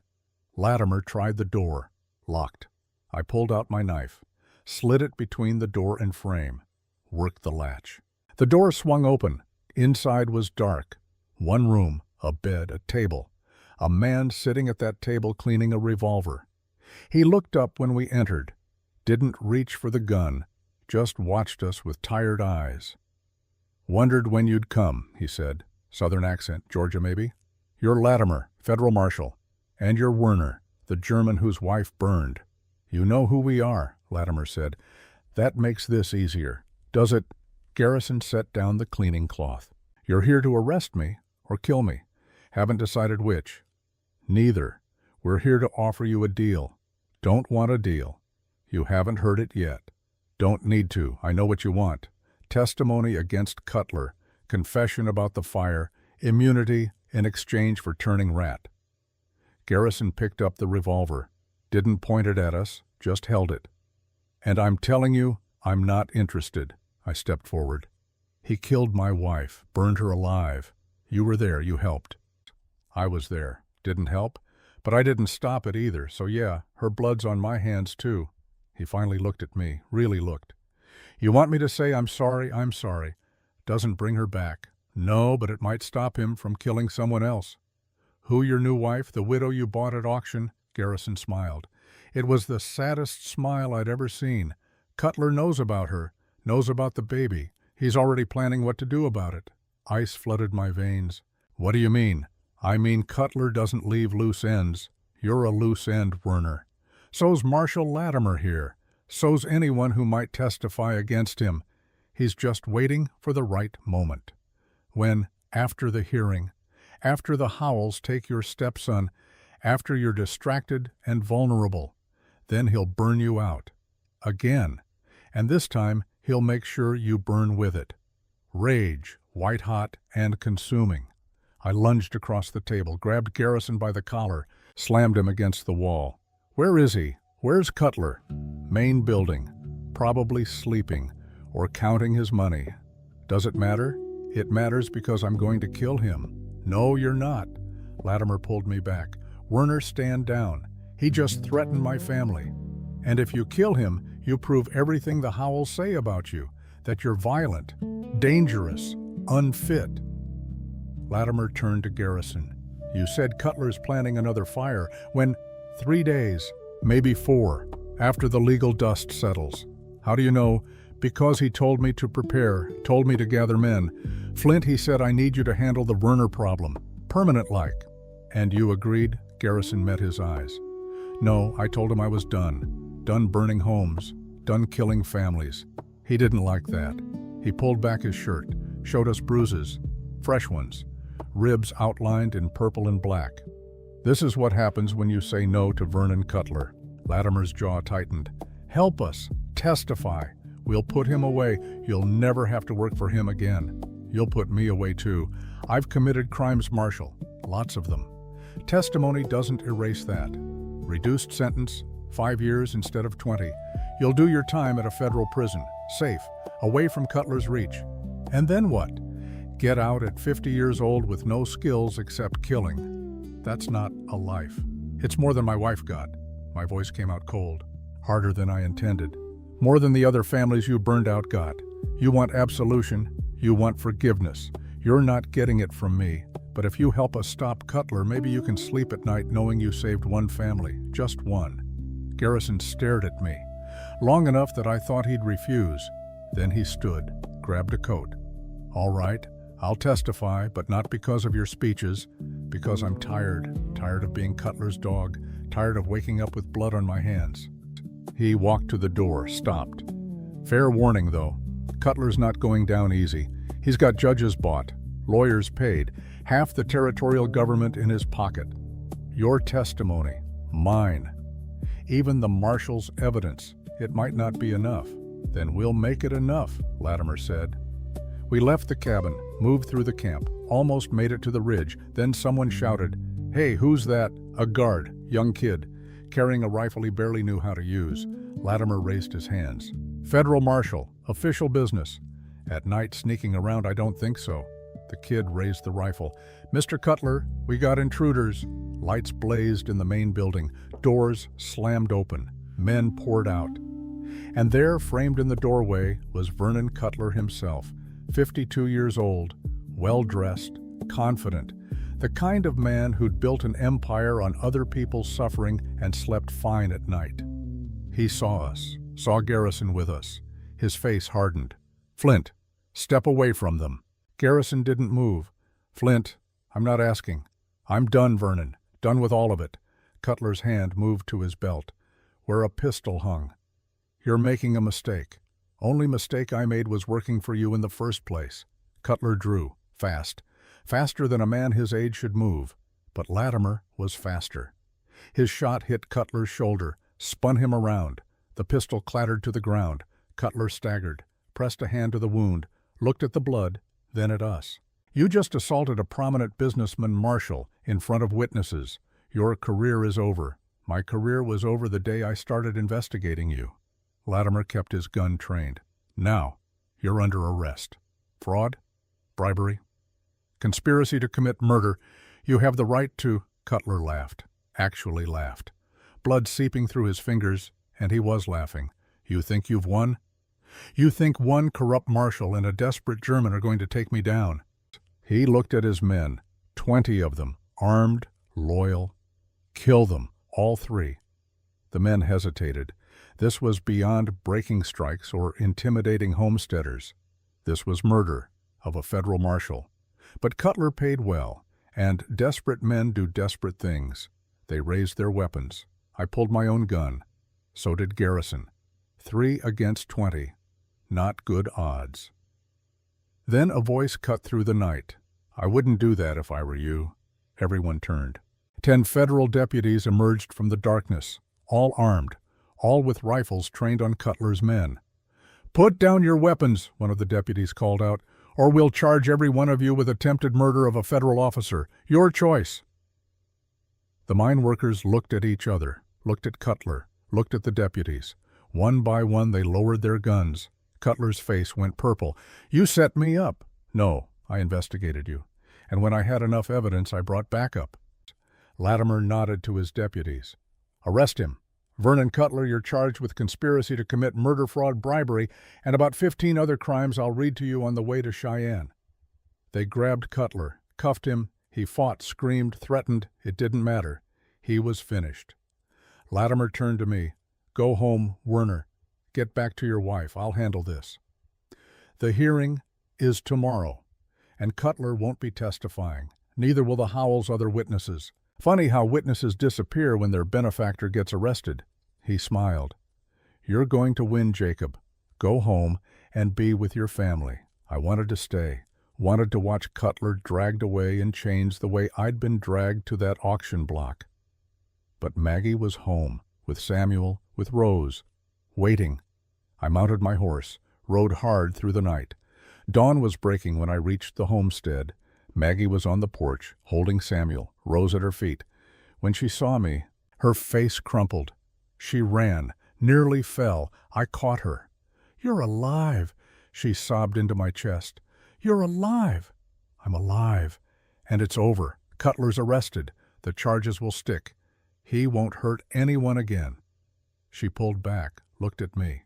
Latimer tried the door. Locked. I pulled out my knife, slid it between the door and frame, worked the latch. The door swung open. Inside was dark. One room, a bed, a table. A man sitting at that table cleaning a revolver. He looked up when we entered, didn't reach for the gun, just watched us with tired eyes. "Wondered when you'd come," he said. Southern accent, Georgia maybe? "You're Latimer, federal marshal. And you're Werner, the German whose wife burned." "You know who we are," Latimer said. "That makes this easier. Does it?" Garrison set down the cleaning cloth. "You're here to arrest me or kill me. Haven't decided which." "Neither. We're here to offer you a deal." "Don't want a deal." "You haven't heard it yet." "Don't need to. I know what you want. Testimony against Cutler, confession about the fire, immunity in exchange for turning rat." Garrison picked up the revolver, didn't point it at us, just held it. "And I'm telling you, I'm not interested." I stepped forward. "He killed my wife, burned her alive. You were there, you helped." "I was there. Didn't help, but I didn't stop it either, so yeah, her blood's on my hands too." He finally looked at me, really looked. "You want me to say I'm sorry? I'm sorry. Doesn't bring her back." "No, but it might stop him from killing someone else." "Who, your new wife, the widow you bought at auction?" Garrison smiled. It was the saddest smile I'd ever seen. "Cutler knows about her, knows about the baby. He's already planning what to do about it." Ice flooded my veins. "What do you mean?" "I mean Cutler doesn't leave loose ends. You're a loose end, Werner. So's Marshal Latimer here. So's anyone who might testify against him. He's just waiting for the right moment. When, after the hearing, after the Howells take your stepson, after you're distracted and vulnerable, then he'll burn you out. Again. And this time he'll make sure you burn with it. Rage, white-hot and consuming." I lunged across the table, grabbed Garrison by the collar, slammed him against the wall. "Where is he? Where's Cutler?" "Main building. Probably sleeping, or counting his money." "Does it matter?" "It matters because I'm going to kill him." "No, you're not." Latimer pulled me back. "Werner, stand down. He just threatened my family. And if you kill him, you prove everything the Howells say about you, that you're violent, dangerous, unfit." Latimer turned to Garrison. "You said Cutler's planning another fire. When? 3 days, maybe 4, after the legal dust settles." "How do you know?" "Because he told me to prepare, told me to gather men. Flint, he said, I need you to handle the Werner problem, permanent-like." "And you agreed?" Garrison met his eyes. "No, I told him I was done. Done burning homes, done killing families." He didn't like that. He pulled back his shirt, showed us bruises, fresh ones, ribs outlined in purple and black. "This is what happens when you say no to Vernon Cutler." Latimer's jaw tightened. "Help us. Testify. We'll put him away. You'll never have to work for him again. You'll put me away too. I've committed crimes, Marshal. Lots of them. Testimony doesn't erase that. Reduced sentence, 5 years instead of 20. You'll do your time at a federal prison, safe, away from Cutler's reach. And then what? Get out at 50 years old with no skills except killing. That's not a life. It's more than my wife got." My voice came out cold, harder than I intended. "More than the other families you burned out got. You want absolution. You want forgiveness. You're not getting it from me. But if you help us stop Cutler, maybe you can sleep at night knowing you saved one family, just one." Garrison stared at me, long enough that I thought he'd refuse. Then he stood, grabbed a coat. "All right, I'll testify, but not because of your speeches, because I'm tired of being Cutler's dog, tired of waking up with blood on my hands." He walked to the door, stopped. "Fair warning, though. Cutler's not going down easy. He's got judges bought, lawyers paid, half the territorial government in his pocket. Your testimony, mine. Even the marshal's evidence, it might not be enough. Then we'll make it enough, Latimer said. We left the cabin, moved through the camp, almost made it to the ridge. Then someone shouted, "Hey, who's that?" A guard, young kid, carrying a rifle he barely knew how to use. Latimer raised his hands. "Federal marshal, official business." "At night sneaking around, I don't think so." The kid raised the rifle. "Mr. Cutler, we got intruders." Lights blazed in the main building. Doors slammed open. Men poured out. And there, framed in the doorway, was Vernon Cutler himself, 52 years old, well-dressed, confident, the kind of man who'd built an empire on other people's suffering and slept fine at night. He saw us, saw Garrison with us. His face hardened. "Flint, step away from them." Garrison didn't move. "Flint, I'm not asking. I'm done, Vernon. Done with all of it." Cutler's hand moved to his belt, where a pistol hung. "You're making a mistake. Only mistake I made was working for you in the first place." Cutler drew, fast. Faster than a man his age should move. But Latimer was faster. His shot hit Cutler's shoulder, spun him around. The pistol clattered to the ground. Cutler staggered, pressed a hand to the wound, looked at the blood, then at us. "You just assaulted a prominent businessman, Marshall, in front of witnesses. Your career is over. My career was over the day I started investigating you." Latimer kept his gun trained. "Now, you're under arrest. Fraud? Bribery? Conspiracy to commit murder. You have the right to—" Cutler laughed, actually laughed. Blood seeping through his fingers, and he was laughing. "You think you've won? You think one corrupt marshal and a desperate German are going to take me down?" He looked at his men, 20 of them, armed, loyal. "Kill them, all three." The men hesitated. This was beyond breaking strikes or intimidating homesteaders. This was murder of a federal marshal. But Cutler paid well, and desperate men do desperate things. They raised their weapons. I pulled my own gun. So did Garrison. 3 against 20. Not good odds. Then a voice cut through the night. "I wouldn't do that if I were you." Everyone turned. 10 federal deputies emerged from the darkness, all armed, all with rifles trained on Cutler's men. "Put down your weapons," one of the deputies called out, "or we'll charge every one of you with attempted murder of a federal officer. Your choice." The mine workers looked at each other, looked at Cutler, looked at the deputies. One by one they lowered their guns. Cutler's face went purple. "You set me up." "No, I investigated you. And when I had enough evidence, I brought backup." Latimer nodded to his deputies. "Arrest him. Vernon Cutler, you're charged with conspiracy to commit murder, fraud, bribery, and about 15 other crimes I'll read to you on the way to Cheyenne." They grabbed Cutler, cuffed him. He fought, screamed, threatened. It didn't matter. He was finished. Latimer turned to me. "Go home, Werner. Get back to your wife. I'll handle this." The hearing is tomorrow, and Cutler won't be testifying. Neither will the Howells' other witnesses. Funny how witnesses disappear when their benefactor gets arrested. He smiled. "You're going to win, Jacob. Go home and be with your family." I wanted to stay, wanted to watch Cutler dragged away in chains the way I'd been dragged to that auction block. But Maggie was home, with Samuel, with Rose, waiting. I mounted my horse, rode hard through the night. Dawn was breaking when I reached the homestead. Maggie was on the porch, holding Samuel, Rose at her feet. When she saw me, her face crumpled. She ran, nearly fell. I caught her. "You're alive," she sobbed into my chest. "You're alive." "I'm alive. And it's over. Cutler's arrested. The charges will stick. He won't hurt anyone again." She pulled back, looked at me.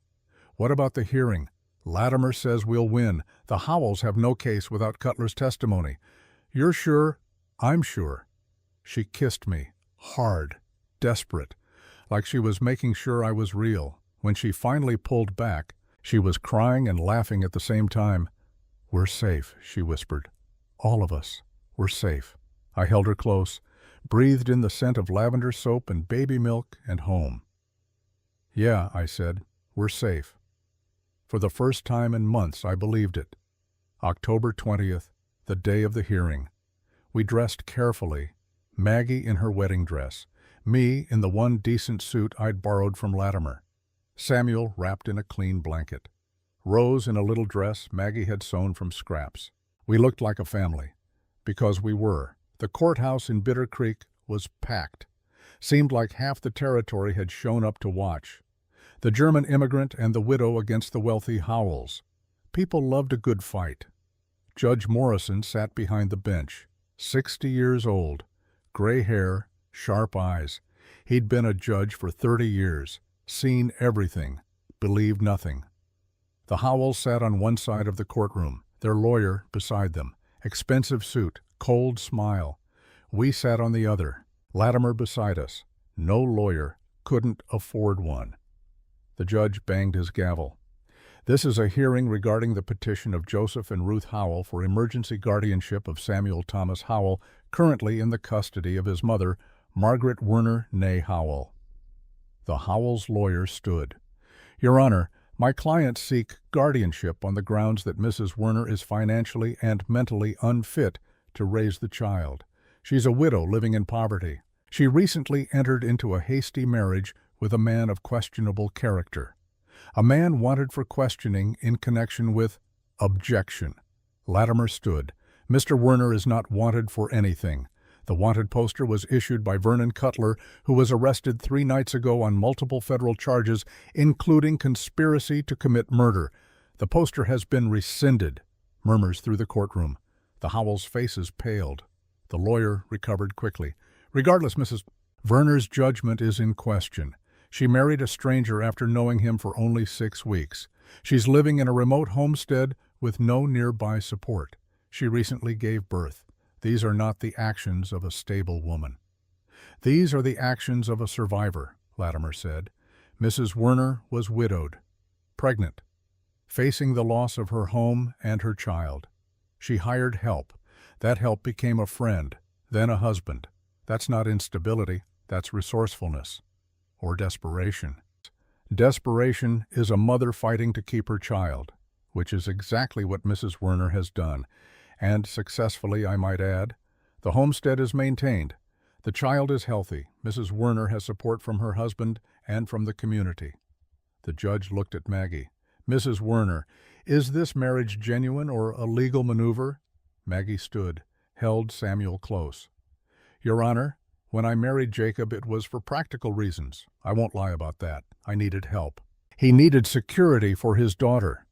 "What about the hearing? Latimer says we'll win. The Howells have no case without Cutler's testimony. You're sure?" "I'm sure." She kissed me, hard, desperate, like she was making sure I was real. When she finally pulled back, she was crying and laughing at the same time. "We're safe," she whispered. "All of us. We're safe." I held her close, breathed in the scent of lavender soap and baby milk and home. "Yeah," I said, "we're safe." For the first time in months, I believed it. October 20th, the day of the hearing. We dressed carefully, Maggie in her wedding dress, me in the one decent suit I'd borrowed from Latimer. Samuel wrapped in a clean blanket. Rose in a little dress Maggie had sewn from scraps. We looked like a family. Because we were. The courthouse in Bitter Creek was packed. Seemed like half the territory had shown up to watch. The German immigrant and the widow against the wealthy Howells. People loved a good fight. Judge Morrison sat behind the bench, 60 years old, gray hair, sharp eyes. He'd been a judge for 30 years, seen everything, believed nothing. The Howells sat on one side of the courtroom, their lawyer beside them. Expensive suit, cold smile. We sat on the other, Latimer beside us. No lawyer, couldn't afford one. The judge banged his gavel. This is a hearing regarding the petition of Joseph and Ruth Howell for emergency guardianship of Samuel Thomas Howell, currently in the custody of his mother, Margaret Werner née Howell. The Howells' lawyer stood. Your Honor, my clients seek guardianship on the grounds that Mrs. Werner is financially and mentally unfit to raise the child. She's a widow living in poverty. She recently entered into a hasty marriage with a man of questionable character. A man wanted for questioning in connection with objection. Latimer stood. Mr. Werner is not wanted for anything. The wanted poster was issued by Vernon Cutler, who was arrested 3 nights ago on multiple federal charges, including conspiracy to commit murder. The poster has been rescinded. Murmurs through the courtroom. The Howells' faces paled. The lawyer recovered quickly. Regardless, Mrs. Werner's judgment is in question. She married a stranger after knowing him for only 6 weeks. She's living in a remote homestead with no nearby support. She recently gave birth. These are not the actions of a stable woman. These are the actions of a survivor, Latimer said. Mrs. Werner was widowed, pregnant, facing the loss of her home and her child. She hired help. That help became a friend, then a husband. That's not instability, that's resourcefulness. Or desperation. Desperation is a mother fighting to keep her child, which is exactly what Mrs. Werner has done. And successfully, I might add. The homestead is maintained. The child is healthy. Mrs. Werner has support from her husband and from the community. The judge looked at Maggie. Mrs. Werner, is this marriage genuine or a legal maneuver? Maggie stood, held Samuel close. Your Honor, when I married Jacob, it was for practical reasons. I won't lie about that. I needed help. He needed security for his daughter.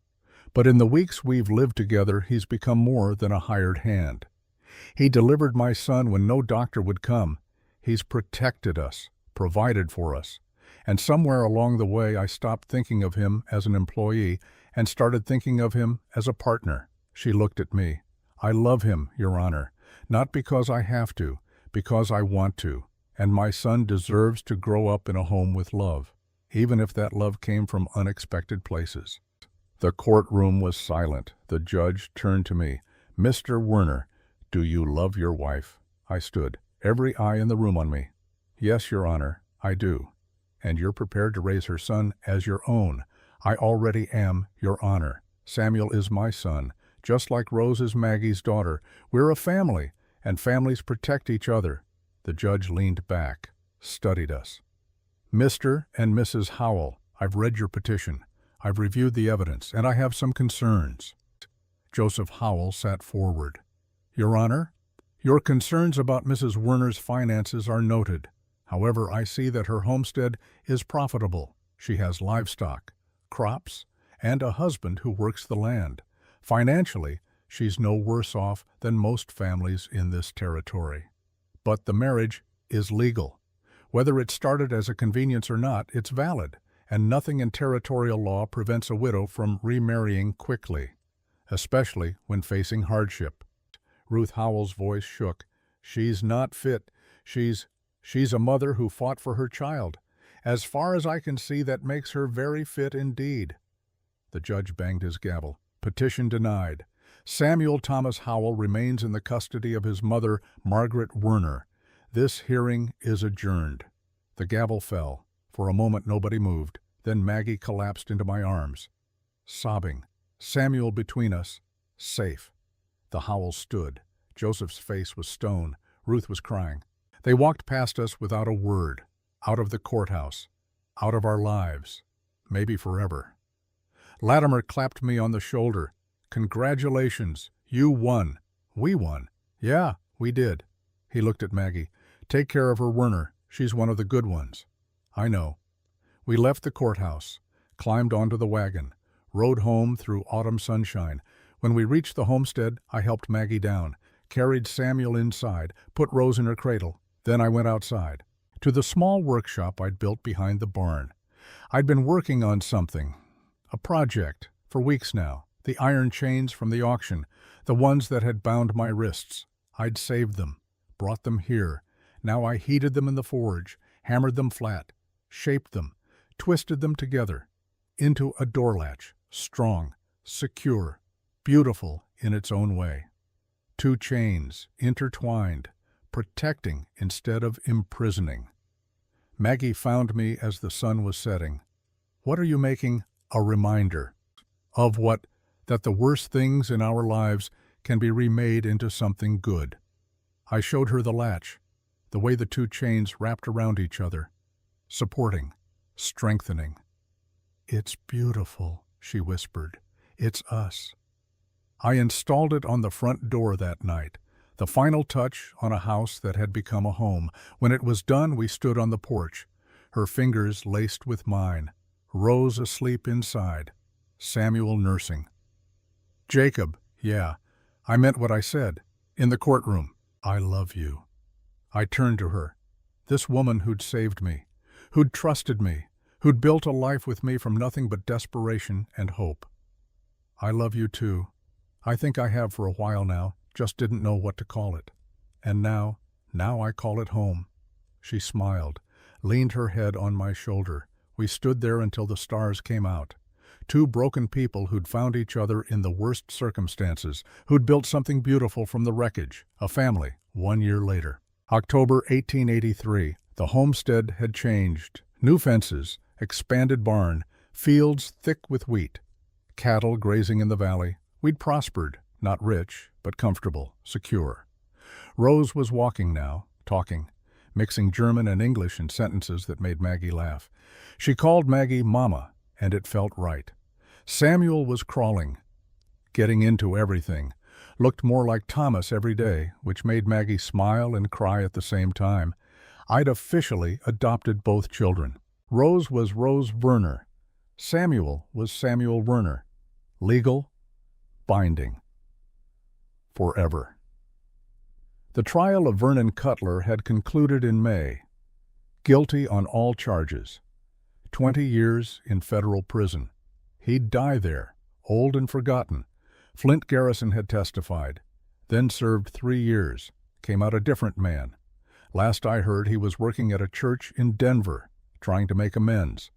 But in the weeks we've lived together, he's become more than a hired hand. He delivered my son when no doctor would come. He's protected us, provided for us. And somewhere along the way, I stopped thinking of him as an employee and started thinking of him as a partner. She looked at me. I love him, Your Honor, not because I have to, because I want to, and my son deserves to grow up in a home with love, even if that love came from unexpected places. The courtroom was silent. The judge turned to me. Mr. Werner, do you love your wife? I stood, every eye in the room on me. Yes, Your Honor, I do. And you're prepared to raise her son as your own. I already am, Your Honor. Samuel is my son, just like Rose is Maggie's daughter. We're a family, and families protect each other. The judge leaned back, studied us. Mr. and Mrs. Howell, I've read your petition. I've reviewed the evidence, and I have some concerns. Joseph Howell sat forward. Your Honor, your concerns about Mrs. Werner's finances are noted. However, I see that her homestead is profitable. She has livestock, crops, and a husband who works the land. Financially, she's no worse off than most families in this territory. But the marriage is legal. Whether it started as a convenience or not, it's valid, and nothing in territorial law prevents a widow from remarrying quickly, especially when facing hardship. Ruth Howell's voice shook. She's not fit. She's a mother who fought for her child. As far as I can see, that makes her very fit indeed. The judge banged his gavel. Petition denied. Samuel Thomas Howell remains in the custody of his mother, Margaret Werner. This hearing is adjourned. The gavel fell. For a moment nobody moved. Then Maggie collapsed into my arms, sobbing. Samuel between us, safe. The Howells stood. Joseph's face was stone. Ruth was crying. They walked past us without a word, out of the courthouse, out of our lives. maybe forever. Latimer clapped me on the shoulder. "Congratulations, you won." "We won?" "Yeah, we did." He looked at Maggie. "Take care of her, Werner. She's one of the good ones." "I know." We left the courthouse, climbed onto the wagon, rode home through autumn sunshine. When we reached the homestead, I helped Maggie down, carried Samuel inside, put Rose in her cradle. Then I went outside, to the small workshop I'd built behind the barn. I'd been working on something, a project, for weeks now. The iron chains from the auction, the ones that had bound my wrists. I'd saved them, brought them here. Now I heated them in the forge, hammered them flat, shaped them, twisted them together into a door latch, strong, secure, beautiful in its own way. Two chains, intertwined, protecting instead of imprisoning. Maggie found me as the sun was setting. "What are you making?" "A reminder." "Of what?" "That the worst things in our lives can be remade into something good." I showed her the latch, the way the two chains wrapped around each other, supporting, strengthening. "It's beautiful," she whispered. "It's us." I installed it on the front door that night, the final touch on a house that had become a home. When it was done, we stood on the porch, her fingers laced with mine, Rose asleep inside, Samuel nursing. "Jacob, yeah, I meant what I said. In the courtroom, I love you." I turned to her, this woman who'd saved me, who'd trusted me, who'd built a life with me from nothing but desperation and hope. "I love you too. I think I have for a while now, just didn't know what to call it. And now I call it home." She smiled, leaned her head on my shoulder. We stood there until the stars came out. Two broken people who'd found each other in the worst circumstances, who'd built something beautiful from the wreckage, a family, 1 year later. October 1883, the homestead had changed. New fences, expanded barn, fields thick with wheat, cattle grazing in the valley. We'd prospered, not rich, but comfortable, secure. Rose was walking now, talking, mixing German and English in sentences that made Maggie laugh. She called Maggie Mama, and it felt right. Samuel was crawling, getting into everything, looked more like Thomas every day, which made Maggie smile and cry at the same time. I'd officially adopted both children. Rose was Rose Werner. Samuel was Samuel Werner. Legal, binding. Forever. The trial of Vernon Cutler had concluded in May. Guilty on all charges. 20 years in federal prison. He'd die there, old and forgotten. Flint Garrison had testified, then served 3 years, came out a different man. Last I heard, he was working at a church in Denver, trying to make amends.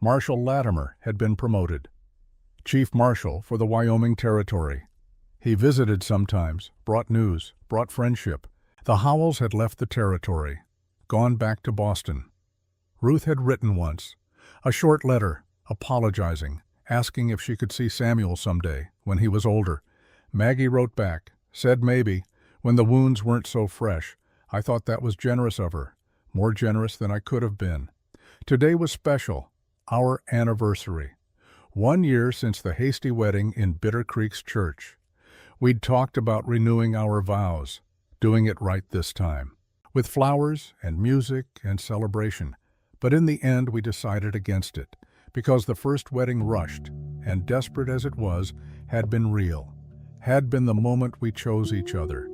Marshal Latimer had been promoted. Chief Marshal for the Wyoming Territory. He visited sometimes, brought news, brought friendship. The Howells had left the territory, gone back to Boston. Ruth had written once, a short letter, apologizing, asking if she could see Samuel someday, when he was older. Maggie wrote back, said maybe, when the wounds weren't so fresh. I thought that was generous of her, more generous than I could have been. Today was special, our anniversary. 1 year since the hasty wedding in Bitter Creek's church. We'd talked about renewing our vows, doing it right this time, with flowers and music and celebration. But in the end we decided against it, because the first wedding rushed, and desperate as it was, had been real, had been the moment we chose each other,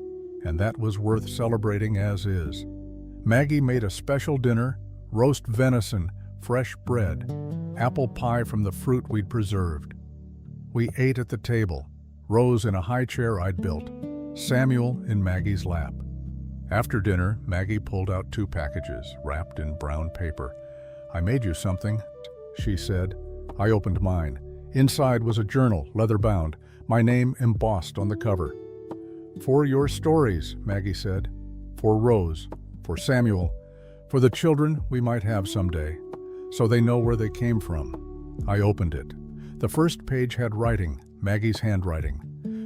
and that was worth celebrating as is. Maggie made a special dinner, roast venison, fresh bread, apple pie from the fruit we'd preserved. We ate at the table, Rose in a high chair I'd built, Samuel in Maggie's lap. After dinner, Maggie pulled out 2 packages, wrapped in brown paper. "I made you something," she said. I opened mine. Inside was a journal, leather-bound, my name embossed on the cover. "For your stories," Maggie said. "For Rose, for Samuel, for the children we might have someday, so they know where they came from." I opened it. The first page had writing, Maggie's handwriting.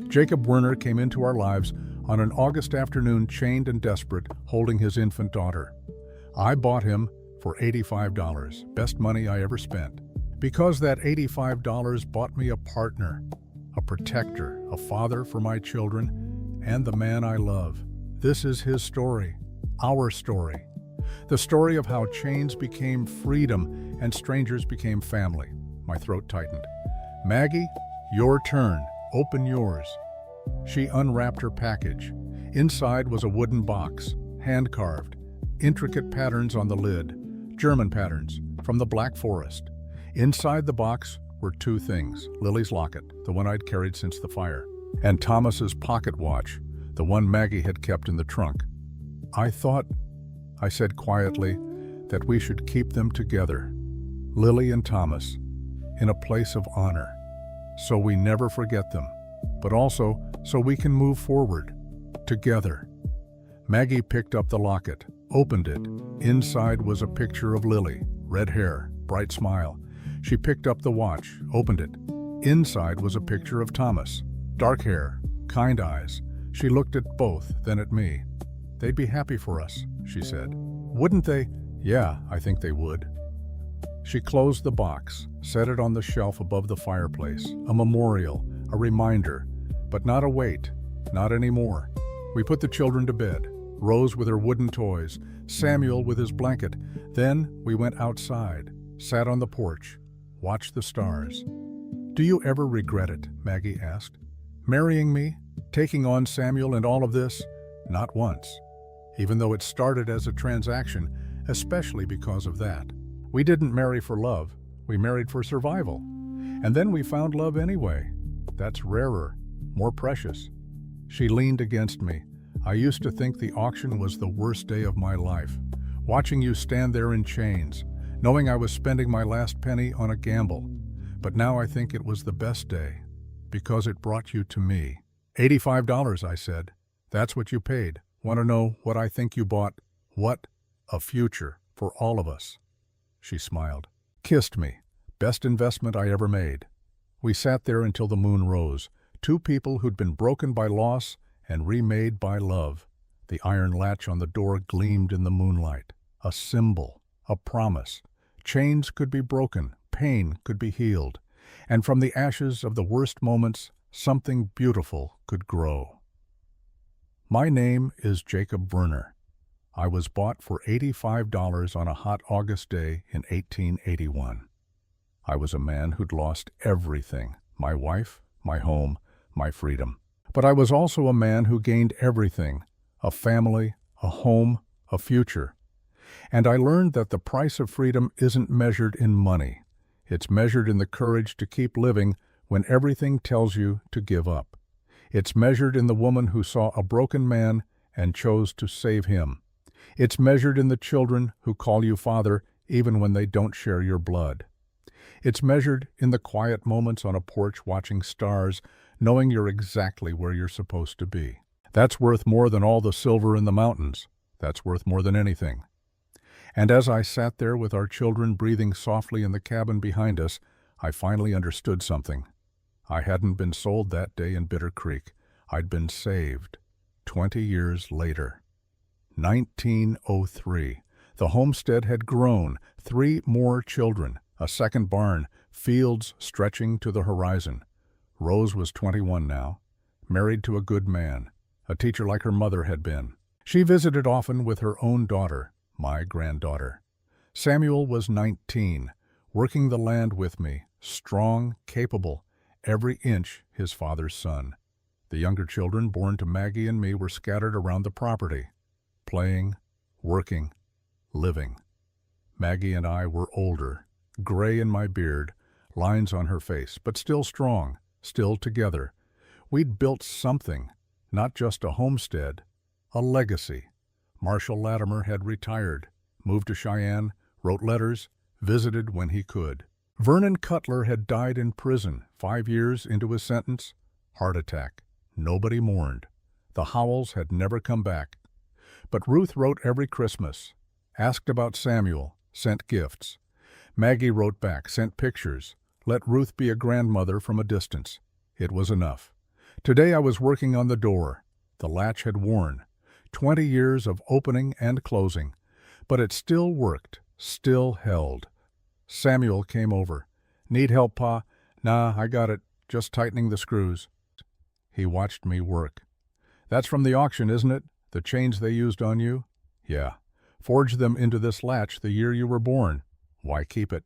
Jacob Werner came into our lives on an August afternoon, chained and desperate, holding his infant daughter. I bought him for $85, best money I ever spent. Because that $85 bought me a partner, a protector, a father for my children, and the man I love. This is his story, our story. The story of how chains became freedom and strangers became family. My throat tightened. Maggie, your turn. Open yours. She unwrapped her package. Inside was a wooden box, hand-carved, intricate patterns on the lid, German patterns, from the Black Forest. Inside the box were two things: Lily's locket, the one I'd carried since the fire, and Thomas's pocket watch, the one Maggie had kept in the trunk. I said quietly, that we should keep them together, Lily and Thomas, in a place of honor, so we never forget them, but also so we can move forward, together. Maggie picked up the locket, opened it. Inside was a picture of Lily, red hair, bright smile. She picked up the watch, opened it. Inside was a picture of Thomas, dark hair, kind eyes. She looked at both, then at me. They'd be happy for us, she said. Wouldn't they? Yeah, I think they would. She closed the box, set it on the shelf above the fireplace, a memorial, a reminder, but not a weight, not anymore. We put the children to bed, Rose with her wooden toys, Samuel with his blanket. Then we went outside, sat on the porch, watched the stars. Do you ever regret it? Maggie asked. Marrying me? Taking on Samuel and all of this? Not once. Even though it started as a transaction, especially because of that. We didn't marry for love, we married for survival. And then we found love anyway. That's rarer, more precious. She leaned against me. I used to think the auction was the worst day of my life. Watching you stand there in chains, knowing I was spending my last penny on a gamble. But now I think it was the best day, because it brought you to me. $85, I said. That's what you paid. Want to know what I think you bought? What? A future for all of us. She smiled, kissed me. Best investment I ever made. We sat there until the moon rose, two people who'd been broken by loss and remade by love. The iron latch on the door gleamed in the moonlight. A symbol, a promise. Chains could be broken, pain could be healed, and from the ashes of the worst moments, something beautiful could grow. My name is Jacob Werner. I was bought for $85 on a hot August day in 1881. I was a man who'd lost everything, my wife, my home, my freedom. But I was also a man who gained everything, a family, a home, a future. And I learned that the price of freedom isn't measured in money. It's measured in the courage to keep living when everything tells you to give up. It's measured in the woman who saw a broken man and chose to save him. It's measured in the children who call you father even when they don't share your blood. It's measured in the quiet moments on a porch watching stars, knowing you're exactly where you're supposed to be. That's worth more than all the silver in the mountains. That's worth more than anything. And as I sat there with our children breathing softly in the cabin behind us, I finally understood something. I hadn't been sold that day in Bitter Creek. I'd been saved. 20 years later. 1903. The homestead had grown. 3 more children, a second barn, fields stretching to the horizon. Rose was 21 now, married to a good man, a teacher like her mother had been. She visited often with her own daughter, my granddaughter. Samuel was 19, working the land with me, strong, capable, every inch his father's son. The younger children born to Maggie and me were scattered around the property, playing, working, living. Maggie and I were older, gray in my beard, lines on her face, but still strong, still together. We'd built something, not just a homestead, a legacy. Marshall Latimer had retired, moved to Cheyenne, wrote letters, visited when he could. Vernon Cutler had died in prison 5 years into his sentence. Heart attack. Nobody mourned. The Howells had never come back. But Ruth wrote every Christmas, asked about Samuel, sent gifts. Maggie wrote back, sent pictures, let Ruth be a grandmother from a distance. It was enough. Today I was working on the door. The latch had worn. 20 years of opening and closing. But it still worked, still held. Samuel came over. Need help, Pa? Nah, I got it. Just tightening the screws. He watched me work. That's from the auction, isn't it? The chains they used on you? Yeah. Forged them into this latch the year you were born. Why keep it?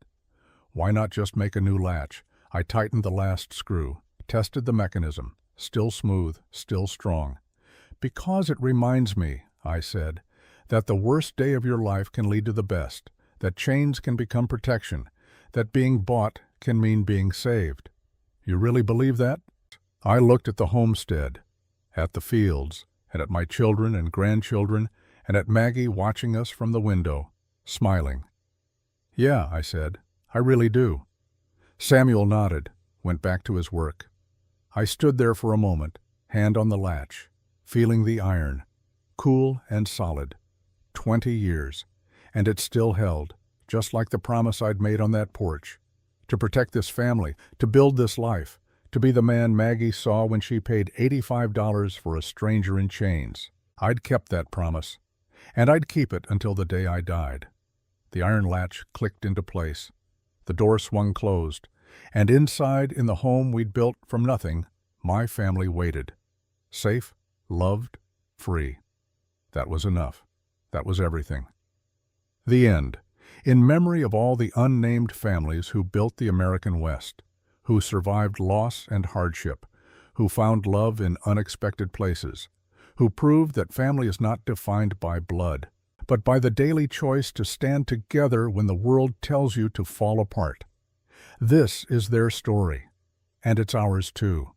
Why not just make a new latch? I tightened the last screw, tested the mechanism. Still smooth, still strong. Because it reminds me, I said, that the worst day of your life can lead to the best, that chains can become protection, that being bought can mean being saved. You really believe that? I looked at the homestead, at the fields, and at my children and grandchildren, and at Maggie watching us from the window, smiling. Yeah, I said, I really do. Samuel nodded, went back to his work. I stood there for a moment, hand on the latch, feeling the iron, cool and solid. 20 years, and it still held, just like the promise I'd made on that porch. To protect this family, to build this life, to be the man Maggie saw when she paid $85 for a stranger in chains. I'd kept that promise, and I'd keep it until the day I died. The iron latch clicked into place. The door swung closed, and inside, in the home we'd built from nothing, my family waited. Safe, loved, free. That was enough. That was everything. The end. In memory of all the unnamed families who built the American West, who survived loss and hardship, who found love in unexpected places, who proved that family is not defined by blood, but by the daily choice to stand together when the world tells you to fall apart. This is their story, and it's ours too.